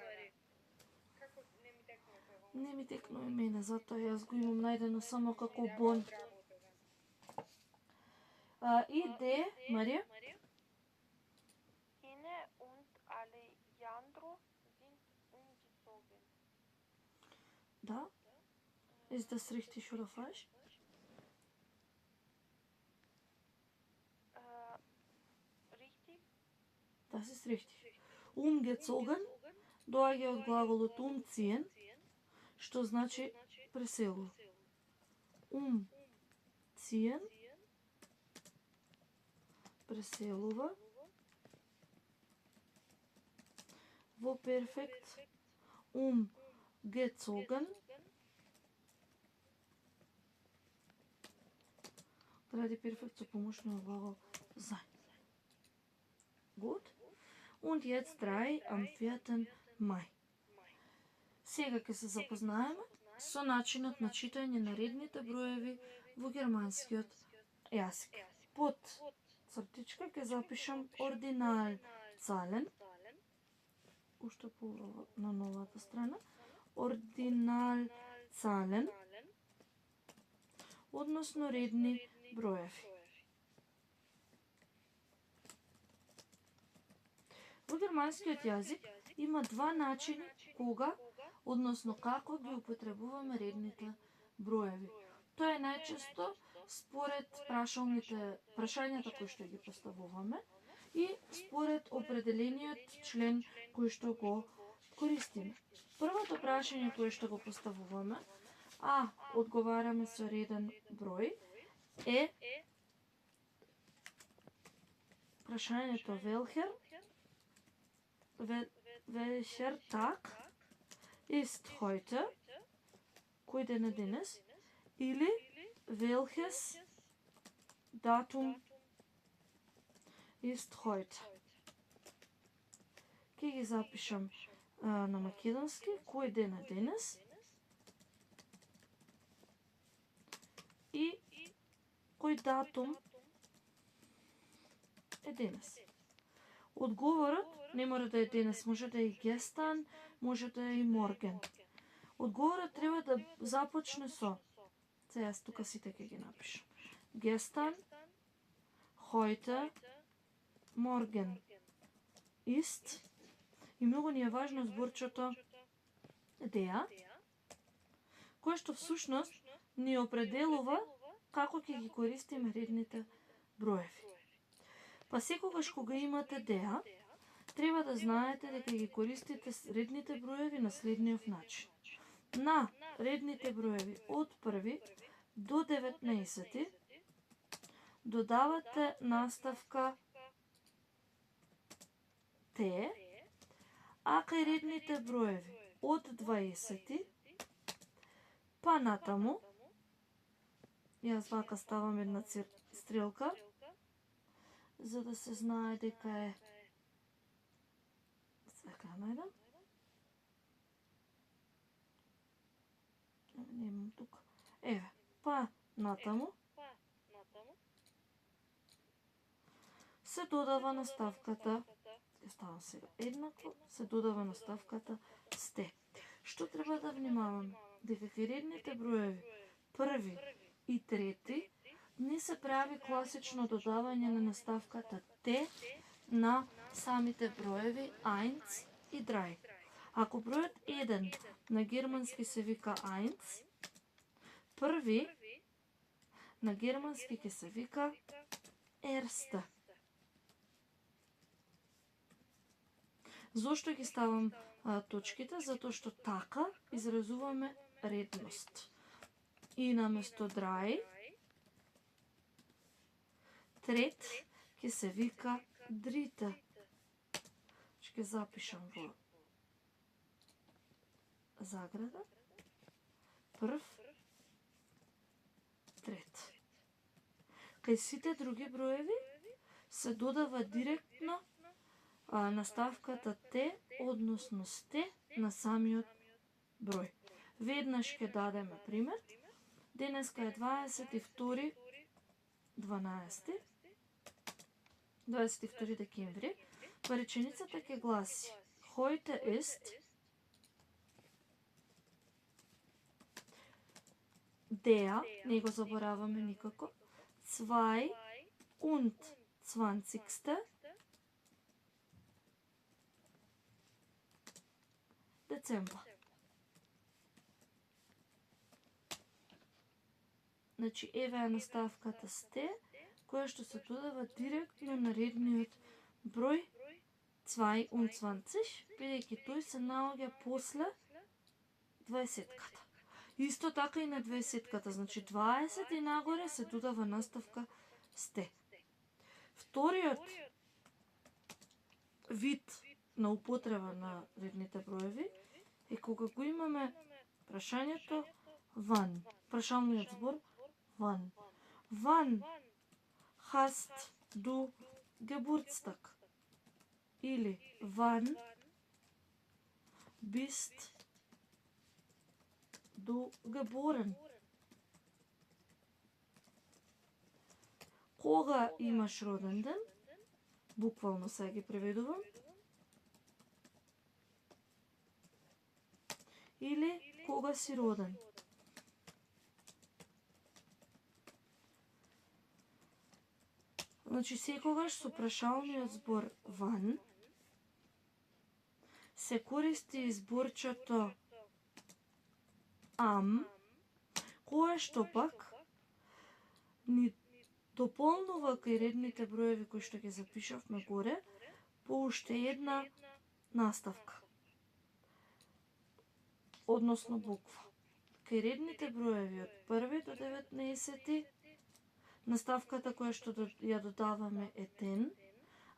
Како не ми текнува тоа? Не ми текнува мене, затоа јас го имам најдено само како бон. Иде, Марија? Ine und Alejandro sind umgezogen. Да. Ist das richtig oder falsch? Richtig? Das ist richtig. Umgezogen доаѓа од глаголот umziehen, што значи преселува. Umziehen преселува. Во перфект umgezogen гради перфект со помошниот глагол sein. Gut. Und jetzt 3 am 4. Mai. Сега ќе се запознаеме со начинот на читање на редните броеви во германскиот јазик. Под цртичка ќе запишам Ordinalzahlen. Уште на новата страна. Ordinalzahlen, односно редни броеви. Во германскиот јазик има два начини кога, односно како ги употребуваме редните броеви. Тоа е најчесто според прашањата кои што ги поставуваме и според определениот член кој што го користиме. Првото прашање кое што го поставуваме, а одговараме со реден број, е прашањето welcher Tag ist heute, кој ден е денес, или welches Datum ist heute. Ке ги запишам на македонски, кој ден е денес и кој датум е денес. Одговорот не мора да е денес, може да е и gestern, може да е и morgen. Одговорот треба да започне со, сега јас тука сите ќе ги напишам. Gestern, heute, morgen ist, и многу ни е важно зборчето der, кој што всушност ни определува како ќе ги користиме редните броеви. Па секогаш кога имате der, треба да знаете дека ги користите редните броеви на следниот начин. На редните броеви од 1 до 19 додавате наставка те, а кај редните броеви од 20 па натаму, јас вака ставам една стрелка, за да се знае дека е сега најдам. Немам тука. Еве, па натаму се додава наставката, ќе ставам сега еднакво, се додава наставката сте. Што треба да внимаваме? Дека кај редните броеви први и трети не се прави класично додавање на наставката те на самите броеви 1 и 3. Ако бројот 1 на германски се вика 1, први на германски ќе се вика ерста. Зошто ги ставам точките, затоа што така изразуваме редност. И наместо драј, трет ќе се вика дрите. Ќе запишам во заграда, прв, трет. Кај сите други броеви се додава директно наставката те, односно сте на самиот број. Веднаш ќе дадеме пример. Денеска е 22 декември. Па реченицата ќе гласи: Heute ist der, не го забораваме никако, 22. Децембар. Значи, еве е наставката сте, која што се додава директно на редниот број 22, бидејќи тој се наоѓа после 20-ката. Исто така и на 20-ката, значи 20 и нагоре се додава наставка сте. Вториот вид на употреба на редните броеви е кога го имаме прашањето ван, прашалниот збор ван. Ван hast du Geburtstag? Или ван bist du geboren? Кога имаш роден ден? Буквално сега ги преведувам. Или кога си роден? Значи, секогаш со прашалниот збор ван се користи зборчето am, кое што пак ни дополнува кај редните броеви кои што ги запишавме горе по уште една наставка. Односно буква. Кај редните броеви од 1 до 19 наставката која што ја додаваме е тен,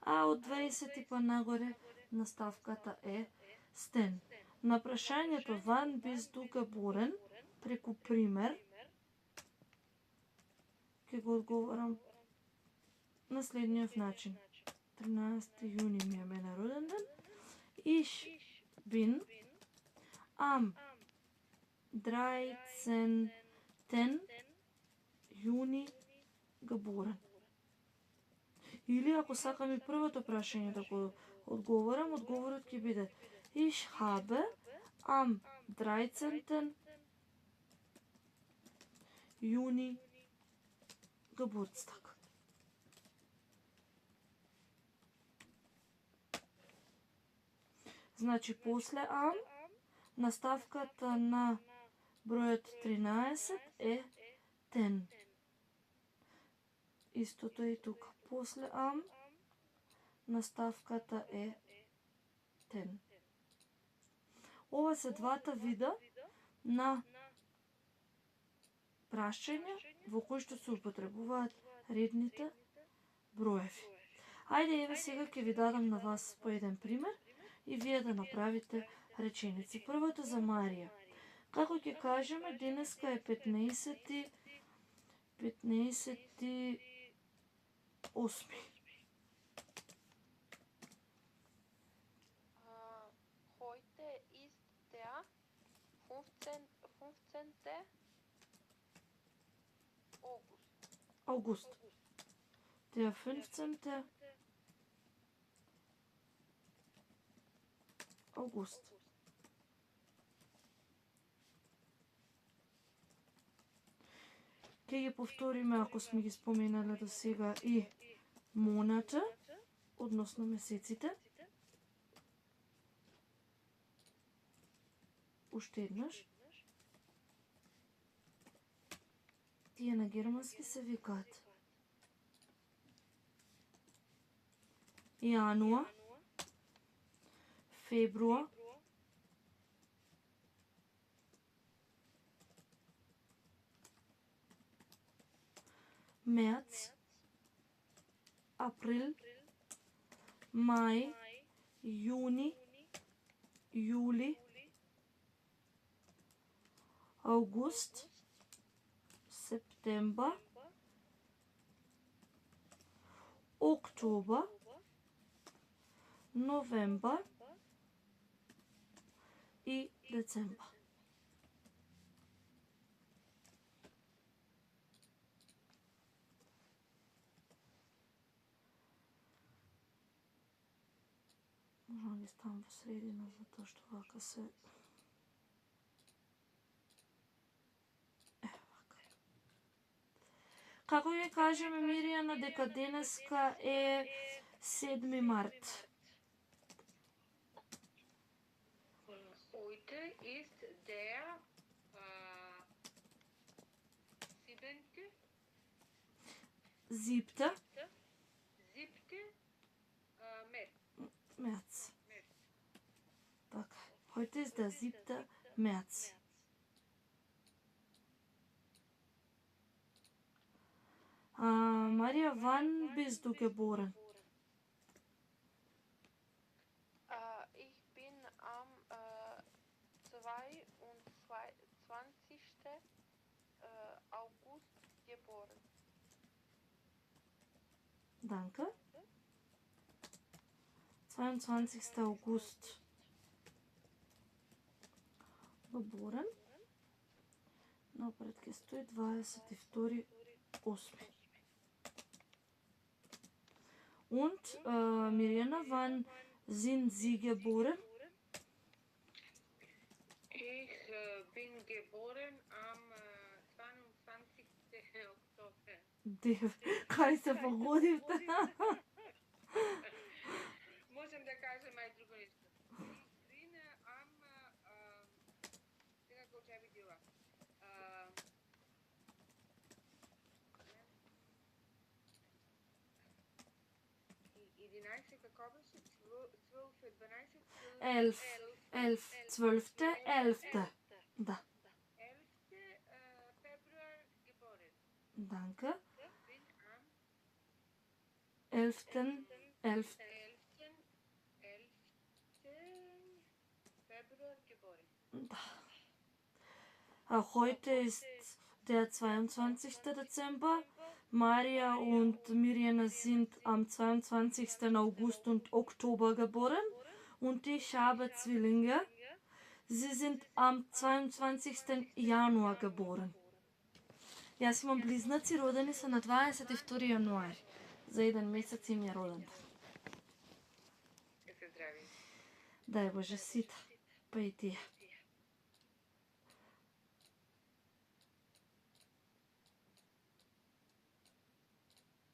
а од 20 па нагоре наставката е стен. На прашањето ван bist du geboren, преку пример, ќе го одговорам на следниот начин. 13 јуни ми е мене роден ден. Ich bin am 13. Јуни geboren. Или ако сакам и првото прашање да го одговорам, одговорот ќе биде Ich habe am 13. Juni Geburtstag. Значи, после am, наставката на бројот 13 е ten. Истото е и тука. После am, наставката е ten. Ова се двата вида на прашања во кои што се употребуваат редните броеви. Ајде, еве сега ќе ви дадам на вас по еден пример и вие да направите реченици. Првото за Марија. Како ќе кажеме, денеска е 15. 8. Heute ist der 15. August. Der 15. August. Ке ги повториме, ако сме ги споменале до сега, и моната, односно месеците. Уште еднаш. Тие на германски се викаат Јануар, Фебруар, März, April, Mai, Juni, Juli, August, September, Oktober, November и Децембър. Možda ги ставам во средина, затоа што вака се... Вака. Како ја кажеме, Миријана, дека денеска е 7 март? Heute ist der 7. Зипта, 7. März. März. Така, heute ist der 7. März. Марија, wann bist du geboren? Ich bin am 22. August geboren. Danke. 22. August geboren. Напред ке стои 22.8. Und Mirjana, wann sind Sie geboren? Ich bin geboren am 22. Oktober. Кај се погодивте? Можем да кажем ај друго нешто. Ich bin am сега го ќе видела. 11 како беше? 12, 12, 11, 11. Да. 11. Februar geboren. Danke. Bin am 11. 11. 11. Februar geboren. Da. Heute ist der 22. Dezember. Maria und Mirjana sind am 22. August und Oktober geboren und ich habe Zwillinge. Sie sind am 22. Januar geboren. Јас имам близнаци, родени се на 22 јануари. За еден месец им е роден. Се здрави. Дај Боже сите, па и тие.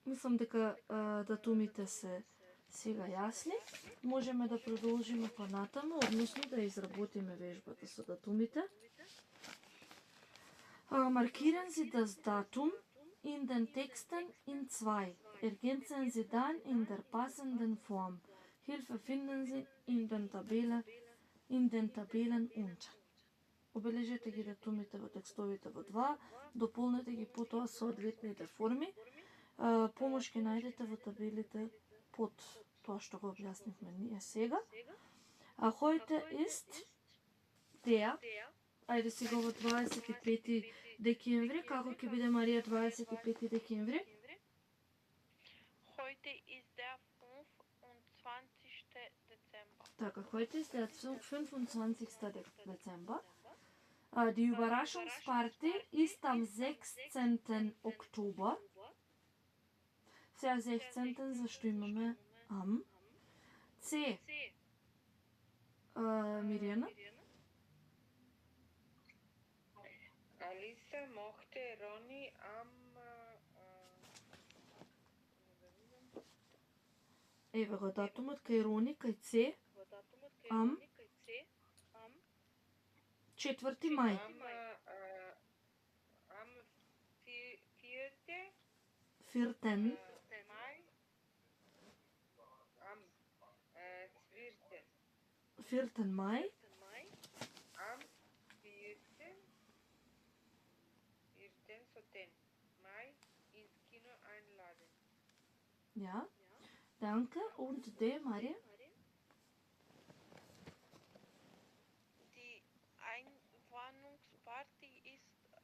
Мислам дека датумите се сега јасни. Можеме да продолжиме понатаму, односно да изработиме вежбата со датумите. Markieren Sie das Datum in den Texten in 2. Ergänzen Sie dann in der passenden Form. Hilfe finden Sie in den Tabellen unten. Обележете ги датумите во текстовите во 2, дополнете ги потоа соодветните форми. Помош ќе најдете во табелите под тоа што го објаснивме ние сега. Heute ist der, ајде сега во 25 декември, како ќе биде Марија 25 декември? Heute ist der 25. Dezember. Така, heute ist der 25. Dezember. Die Überraschungsparty ist am 16. Oktober. Сега 16, зашто имаме am. C. Миријана? Алиса mochte Ronny am Еве го датумот кај Рони, кај C. Am 4 мај. am 4. 4. Mai. Am 4 мај. Am 4. 4. so 10. Mai ins Kino Ja. Danke. Und D, Maria? Die Einwarnungsparty ist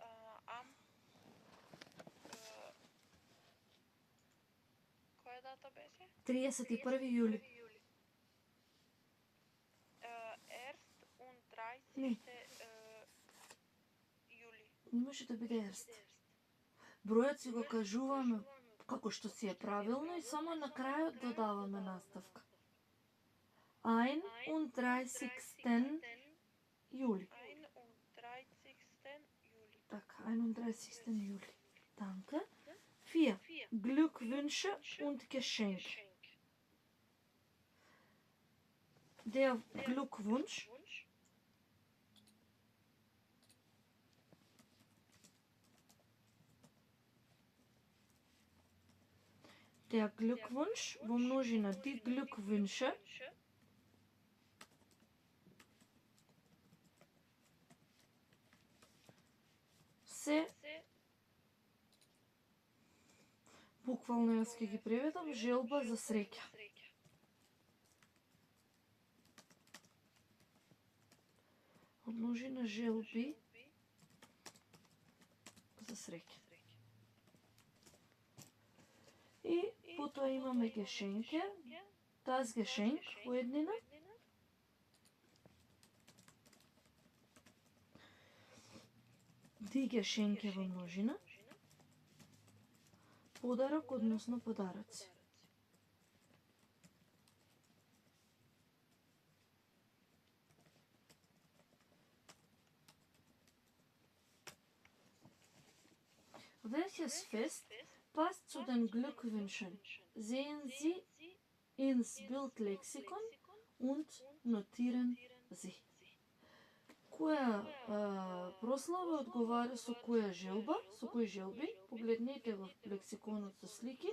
am која дата беше? 31 јули. Erst und 30. Не. Јули. Не може да биде ерст. Бројот си го кажуваме како што си е правилно и само на крајот додаваме наставка. 31. Juli. 31. Juli. Така, 31. Juli. Danke. 4. Glückwünsche und Geschenke. Der Glückwunsch во множина die Glückwünsche се буквално јас ќе ги преведам желба за среќа. Од множина желби за среќа. И потоа имаме Geschenke, das Geschenk во еднина. Die Geschenke во множина. Подарок, односно подароци. Welches Fest passt zu den Glückwünschen? Sehen Sie ins Bildlexikon und notieren Sie. Која прослава одговара со која желба, со кои желби, погледнете во лексиконот со слики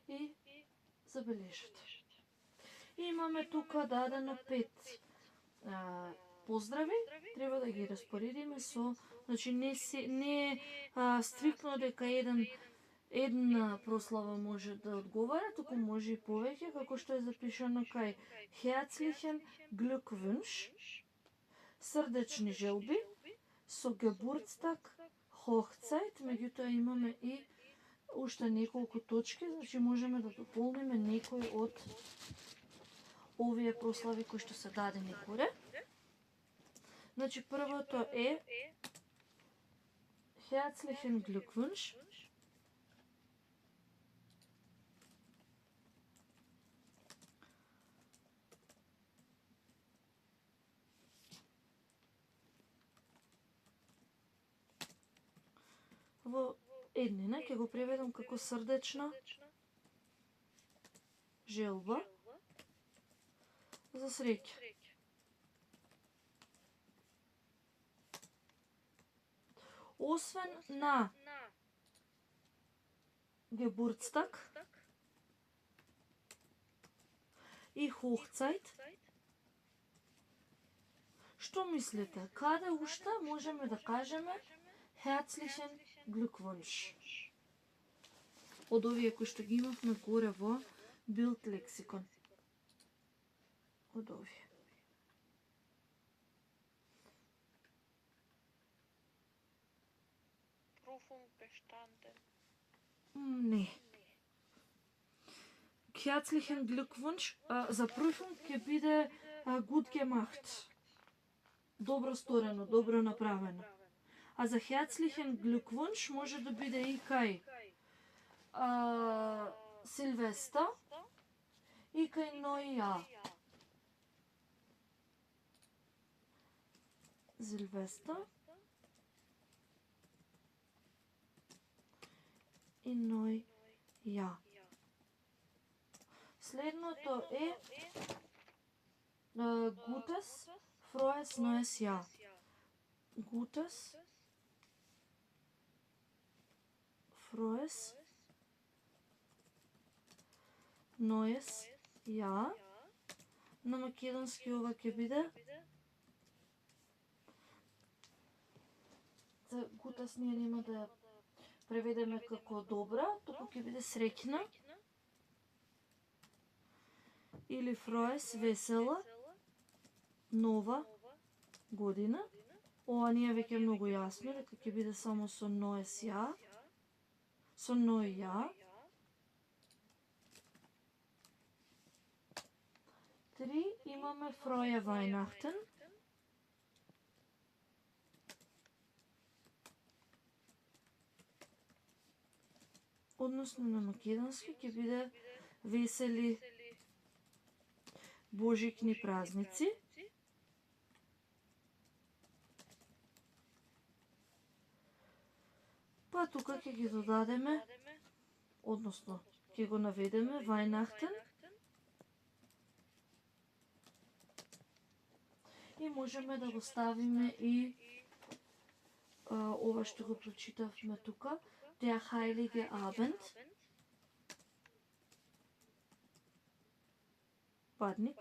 и забележете. И имаме тука дадено 5 поздрави, треба да ги распоредиме со, значи не е стриктно дека една прослава може да одговара, туку може и повеќе, како што е запишано кај Herzlichen Glückwunsch, срдечни желби, со Geburtstag, Hochzeit, меѓутоа имаме и уште неколку точки, значи можеме да дополниме некои од овие прослави кои што се дадени горе. Значи првото е Herzlichen Glückwunsch. Во еднина ќе го преведам како срдечна желба за среќа. Освен на Geburtstag и Hochzeit, што мислите, каде уште можеме да кажеме Herzlichen Glückwunsch? Од овие кои што ги имавме горе во Bildlexikon. Од овие. Prüfung bestanden. Не. Herzlichen Glückwunsch. За Prüfung ќе биде gut gemacht. Добро сторено, добро направено. А за Herzlichen Glückwunsch може да биде и кај Силвестер и кај Neujahr. Silvester и Neujahr. Следното е Gutes, frohes neues Jahr. Gutes, frohes neues Jahr. На македонски ова ќе биде за Gutes ние нема да преведеме како добра, туку ќе биде среќна. или Froes весела нова година. Ова ни е веќе многу јасно дека ќе биде само со Neues Jahr, со Neujahr. 3 имаме Frohe Weihnachten. Односно на македонски ќе биде весели божикни празници. Па тука ќе ги додадеме, односно ќе го наведеме Weihnachten. И можеме да го ставиме и ова што го прочитавме тука, Der Heilige Abend. Падник.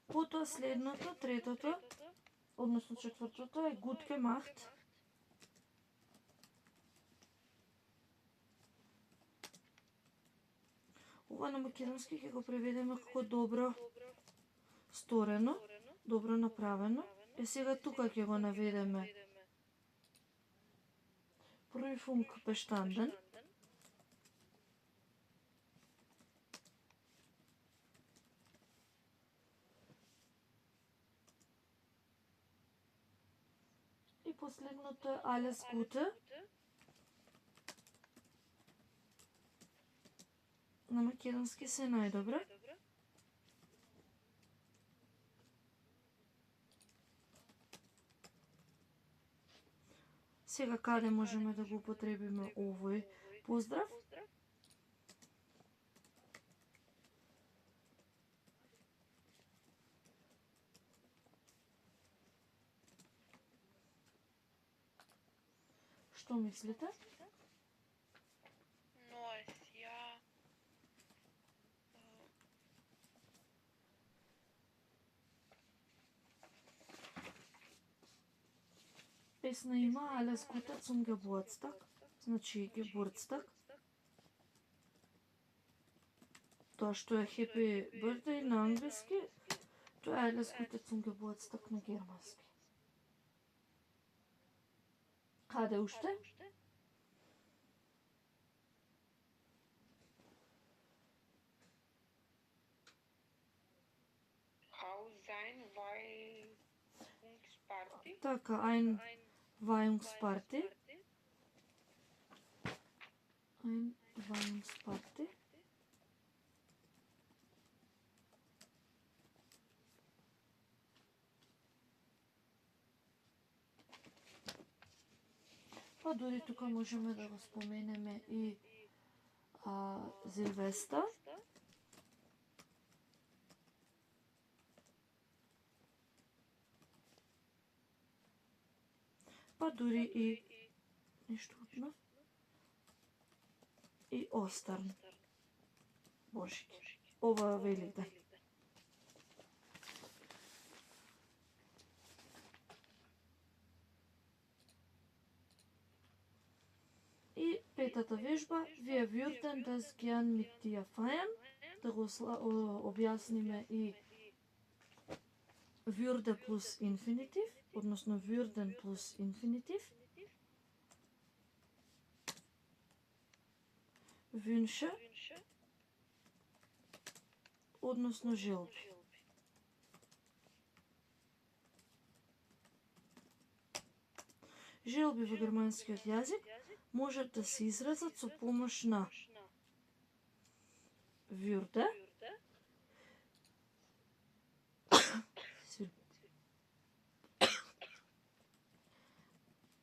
Потоа следното, третото, односно четвртото е Gute Macht. Ова на македонски ќе го преведеме како добро сторено, добро направено. Сега тука ќе го наведеме Prüfung bestanden. И последното е Alles Gute. На македонски се најдобро. Сега каде можеме да го употребиме овој поздрав? Што мислите? Neues Jahr. Песна има Alles Gute zum Geburtstag, значи Geburtstag. Тоа што е Happy Birthday на англиски, тоа е Alles Gute zum Geburtstag на германски. Каде уште? Haus sein Weihungsparty. Така, ein Weihungsparty. Ein Weihungsparty. Па дори тука можеме да го споменеме и Зилвестар. Па дури и нешто однов. И Остарн. Божики. Ова Великден. И петата вежба, wir würden das gern mit dir feiern. Да го објасниме и würde плюс инфинитив, односно würden плюс инфинитив. Wünsche, односно желби. Желби во германскиот јазик можат да се изразат со помош на würde,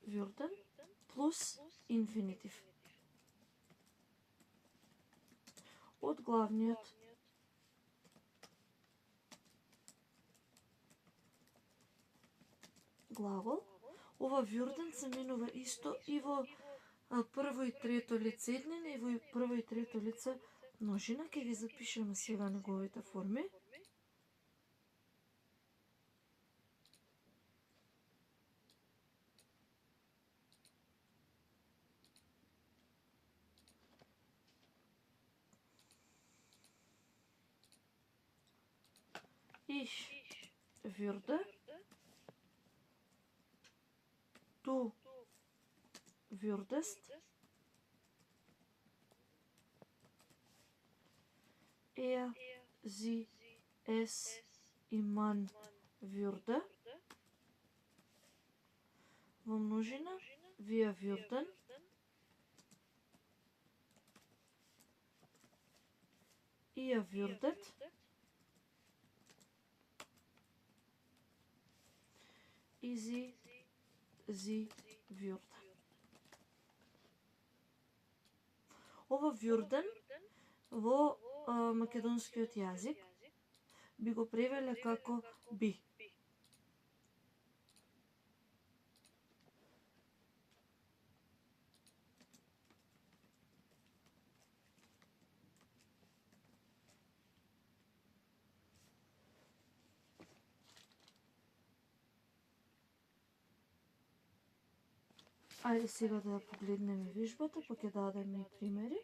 würden плюс инфинитив. Од главниот глагол, ова würden се менува исто и во прво и трето лице еднина и во прво и трето лице Множина, ќе ги запишеме сега неговите форми. Ich würde, du würdest, er, sie, es и man würde. Во множина, wir würden, ihr würdet, и sie würden. Ова würden во македонскиот јазик би го превеле како би. Ајде сега да ја погледнеме вежбата, па ќе дадеме и примери.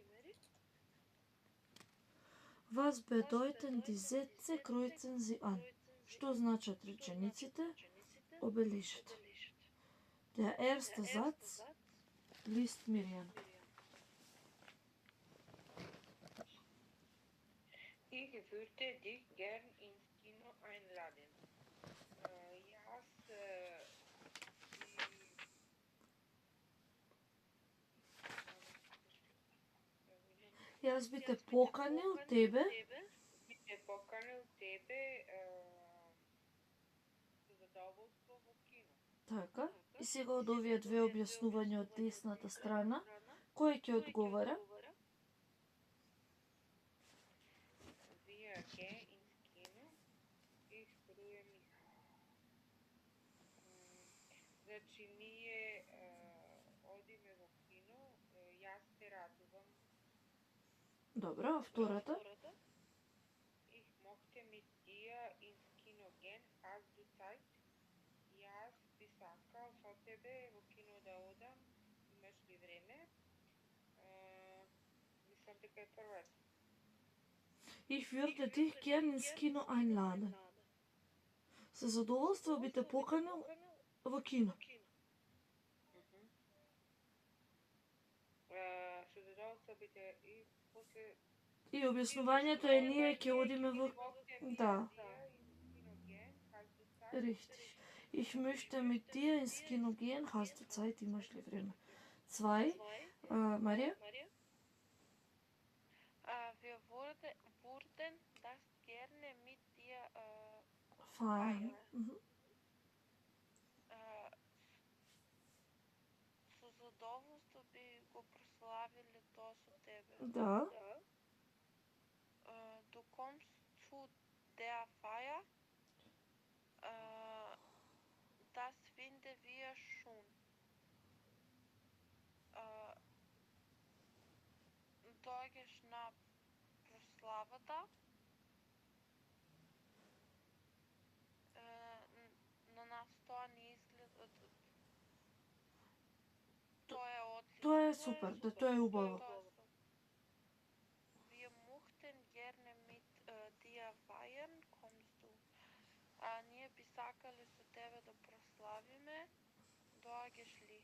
Was bedeuten die Sätze kreuzen sie an? Што значат речениците? Обележете. Der erste Satz liest Mirjana. Ich würde dich gern ins Kino einladen. Јас би те поканил тебе. Би те поканил тебе со задоволство во кино. Така. И сега од овие две објаснувања од десната страна, кој ќе одговара? Wir gehen ins Kino. Ich freue mich. Значи, ние одиме во кино, јас се радувам. Добро, а втората? Ich mochte mit dir ins Kino gehen. Hast du Zeit? Јас би сакал со тебе во кино да одам. Имаш ли време? Мислам дека е првата. Ich würde dich gern ins Kino einladen. Со задоволство би те поканил во кино. Со задоволство би те и после И објаснувањето е ние ќе одиме во... Да, richtig. Ich möchte mit dir ins Kino gehen. Hast du Zeit? Имаш ли време? 2. Марија? Wir würden das gerne mit dir Feiern. Со задоволство би го прославиле тоа со тебе. Да. Du kommst zu der Feier. Das finden wir schon. Доаѓаш на прославата. На нас тоа не изгледа. Тоа е одлично. Тоа е супер, да, тоа е убаво. Wir möchten gerne mit dir feiern, kommst du. Ние би сакале со тебе да прославиме, доаѓаш ли?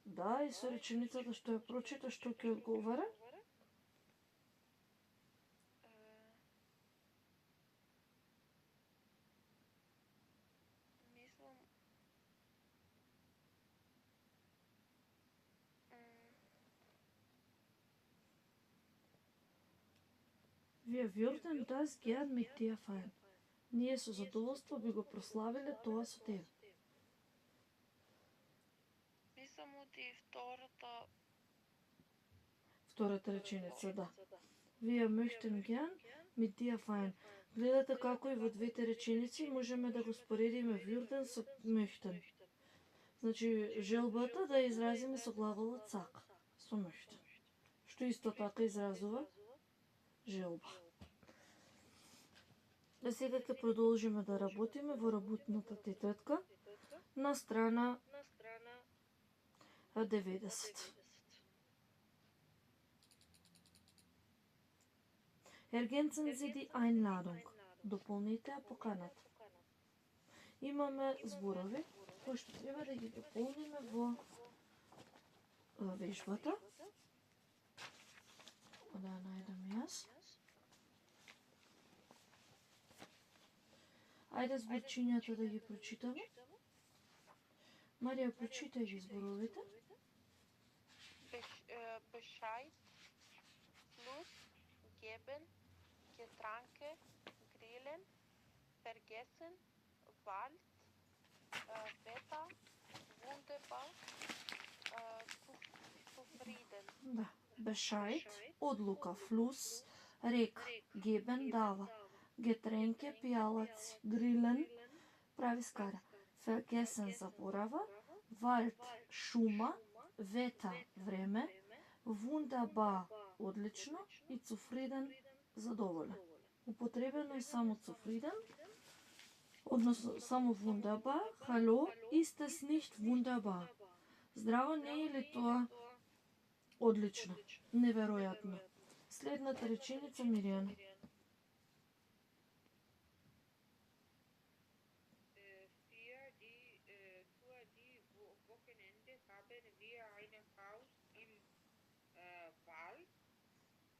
Да, и со реченицата што ја прочита, што ќе одговара? Мислам... Wir würden das gern mit dir feiern. Ние со задоволство би го прославиле тоа со тебе. Мислам оди Втората реченица, да. Wir möchten gern mit dir feiern. Гледате како и во двете реченици можеме да го споредиме würden со möchten. Значи, желбата да изразиме со главолот сака, со möchten. Што што исто така изразува желба. Сега ќе продолжиме да работиме во работната тетрадка на страна 90. Ergänzen Sie die Einladung. Дополните ја поканата. Имаме зборови кои што треба да ги дополниме во вежбата. Да ја најдам јас. Ајде зборчињата да ги прочитаме. Марија, прочитај ги зборовите. Bescheid, Fluss, geben, Getränke, grillen, vergessen, Wald, Wetter, wunderbar, zufrieden. Да. Bescheid, одлука, Fluss, река, geben, дава, Getränke, пијалаци, grillen, прави скара, vergessen, заборава, Wald, шума, Wetter, време, wunderbar, одлично и zufrieden, задоволен. Употребено е само zufrieden, односно само wunderbar, hallo, ist es nicht wunderbar? Здраво, не е ли тоа одлично, неверојатно? Следната реченица, Миријана. Für die Wochenende haben wir ein Haus im Wald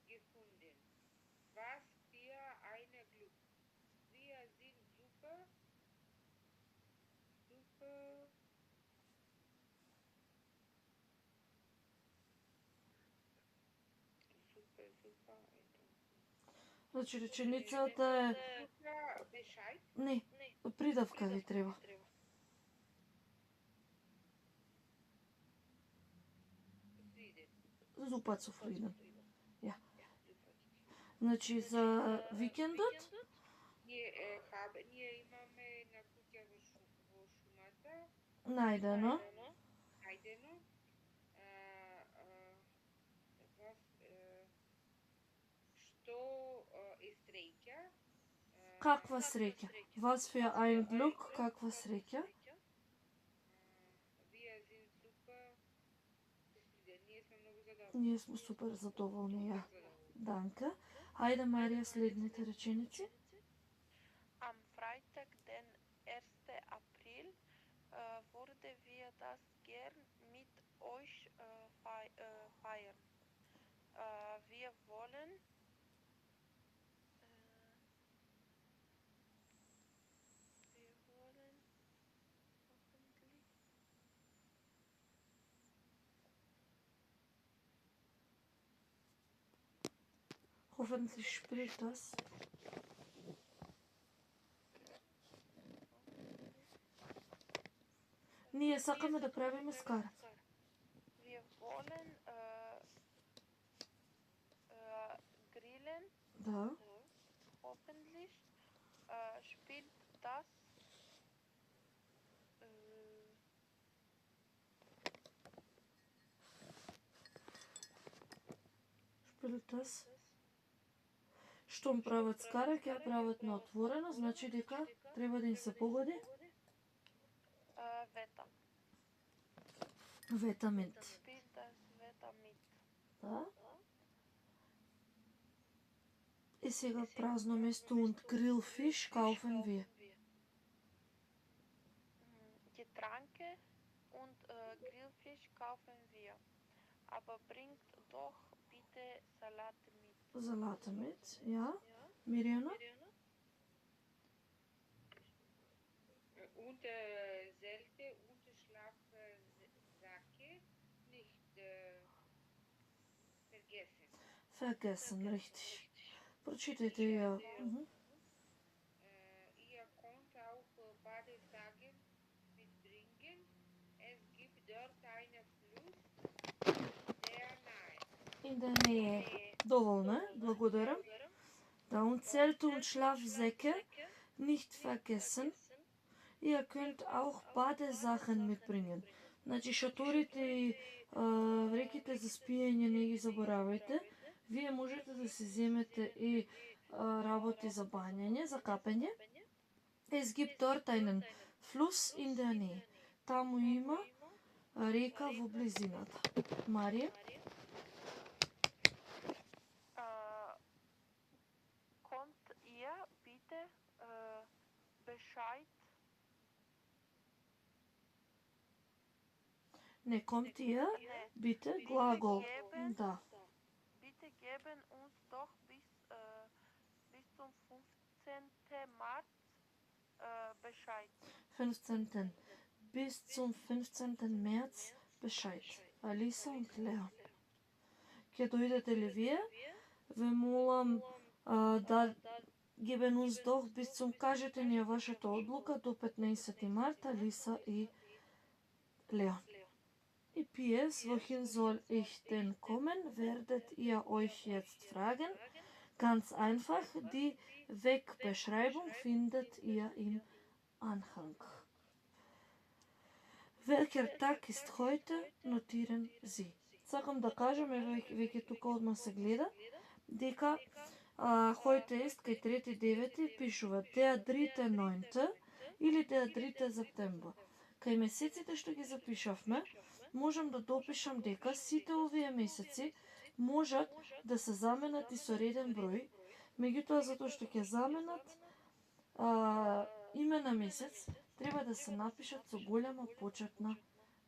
gefunden. Was für ein Glück. Wir sind super, Значи реченицата е... Bescheid. Не, придавка ви треба. Зупа zufrieden. Ja. Значи за викендот Ние имаме на куќа во шумата. најдено Најдено. Што е среќа. каква среќа. Was für ein Glück, каква среќа. Wir sind super. Ние сме многу задоволни. Ние сме супер задоволни, ја. Данка. Хајде, Марија, следните реченици. Am Freitag, den 1. April, würden wir das gern mit euch feiern. Wir wollen hoffentlich Hoffentlich spielt das. Ние сакаме да правиме скара. Wir wollen grillen. Да. Hoffentlich spielt das Spielt das. Штом прават скара, ќе ја прават на отворено, значи дека треба да им се погоди Wetter. ветамент. Spielt das Wetter mit. Да. И сега празно место und Grillfisch kaufen wir. Getränke und Grillfisch kaufen wir. Aber bringt doch bitte Salat mit. Салата mit, ja. Миријана? Und Zelte und Schlafsäcke nicht vergessen. Vergessen, richtig. Прочитајте ја. Ihr könnt auch Badesachen mitbringen. Es gibt dort einen Fluss sehr nahe. И да не е доволно, благодарам. Da und Zelte und Schlafsäcke nicht vergessen. Ihr könnt auch Badesachen mitbringen. Значи шаторите и вреките за спиење не ги заборавајте. Вие можете да си земете и работи за бањање, за капење. Es gibt dort einen Fluss in der Nähe. Таму има река во близината. Марија? Kommt ihr bitte Bescheid? Не, kommt ihr bitte глагол. Да. Bitte geben uns doch bis zum 15. März Bescheid. 15. Bis zum 15. März Bescheid. Алиса und Leon. Ке дојдете ли вие? Ве молам да geben uns doch bis zum, кажете ни ја вашата одлука до 15. март, Алиса и Leon. И PS, wohin soll ich denn kommen? Werdet ihr euch jetzt fragen? Ganz einfach, die Wegbeschreibung findet ihr im Anhang. Welcher Tag ist heute? Notieren Sie. Сакам да кажам, веќе тука одма се гледа, дека heute ist кај 3.9 пишува der 3.9 или der 3. Септембр. Кај месеците што ги запишавме, можам да допишам дека сите овие месеци можат да се заменат и со реден број, меѓутоа затоа што ќе заменат име на месец, треба да се напишат со голема почетна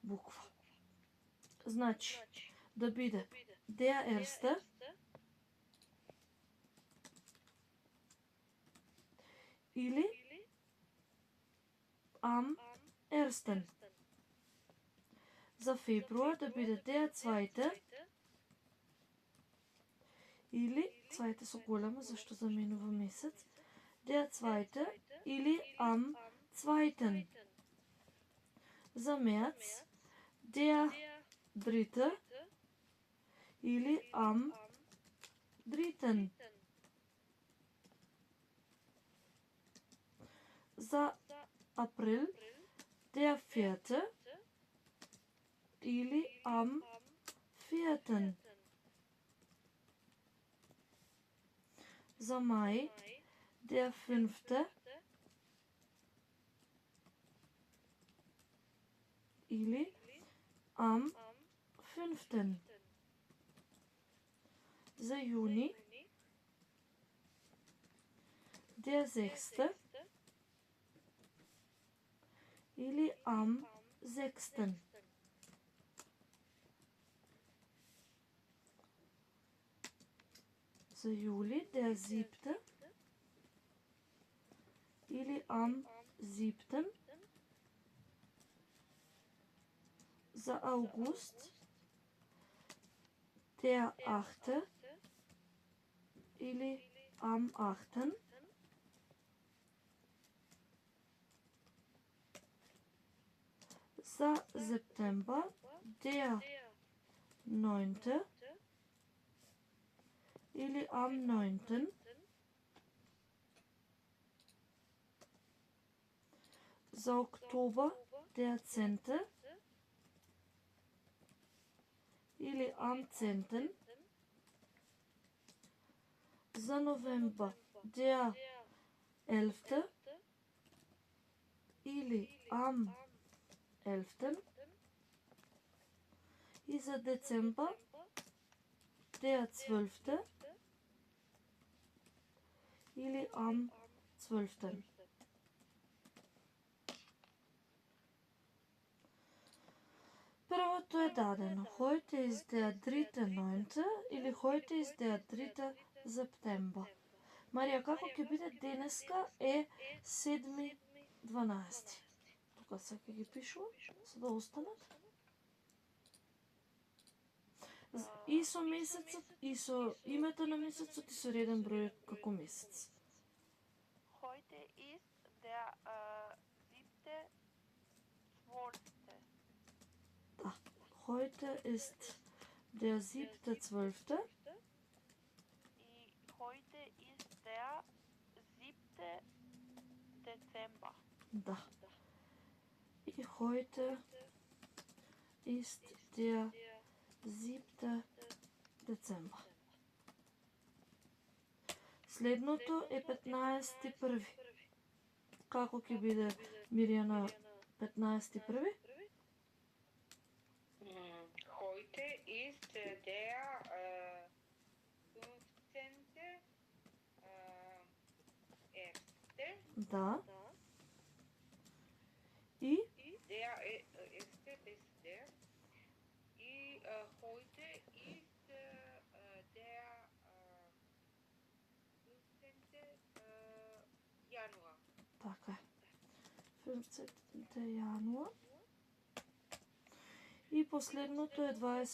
буква. Значи, да биде der erste, или am ersten. За февруар да биде der zweite, или zweite со голема, зашто заменува месец, der zweite или am zweiten. За мерц der dritte или am dritten. За април der vierte или am vierten. За май der fünfte или am 5. За Juni der 6. или am 6. За Juli der 7. или am 7. За August der 8. или am 8. За September der 9. или am 9. За Oktober der 10. или am 10. За November der 11. или am 11. И за Dezember der 12. или am 12. Првото е дадено. Heute ist der 3.9. или heute ist der 3. September. Марија, како ќе биде денеска е 7.12. Тука се ќе ги пишува, за да останат. И со месецот, и со името на месецот, и со реден број како месец. Heute ist der 7.12. Да. Heute ist der 7.12. И heute ist der 7. Dezember. Да. И heute ist der 7. Dezember. Следното е 15.1. Како ќе биде Мирјана 15.1? Heute ist der 15. Erste. Да. И Der erste ist der. Heute ist der 15. Januar. така е. 15. јануар. И последното е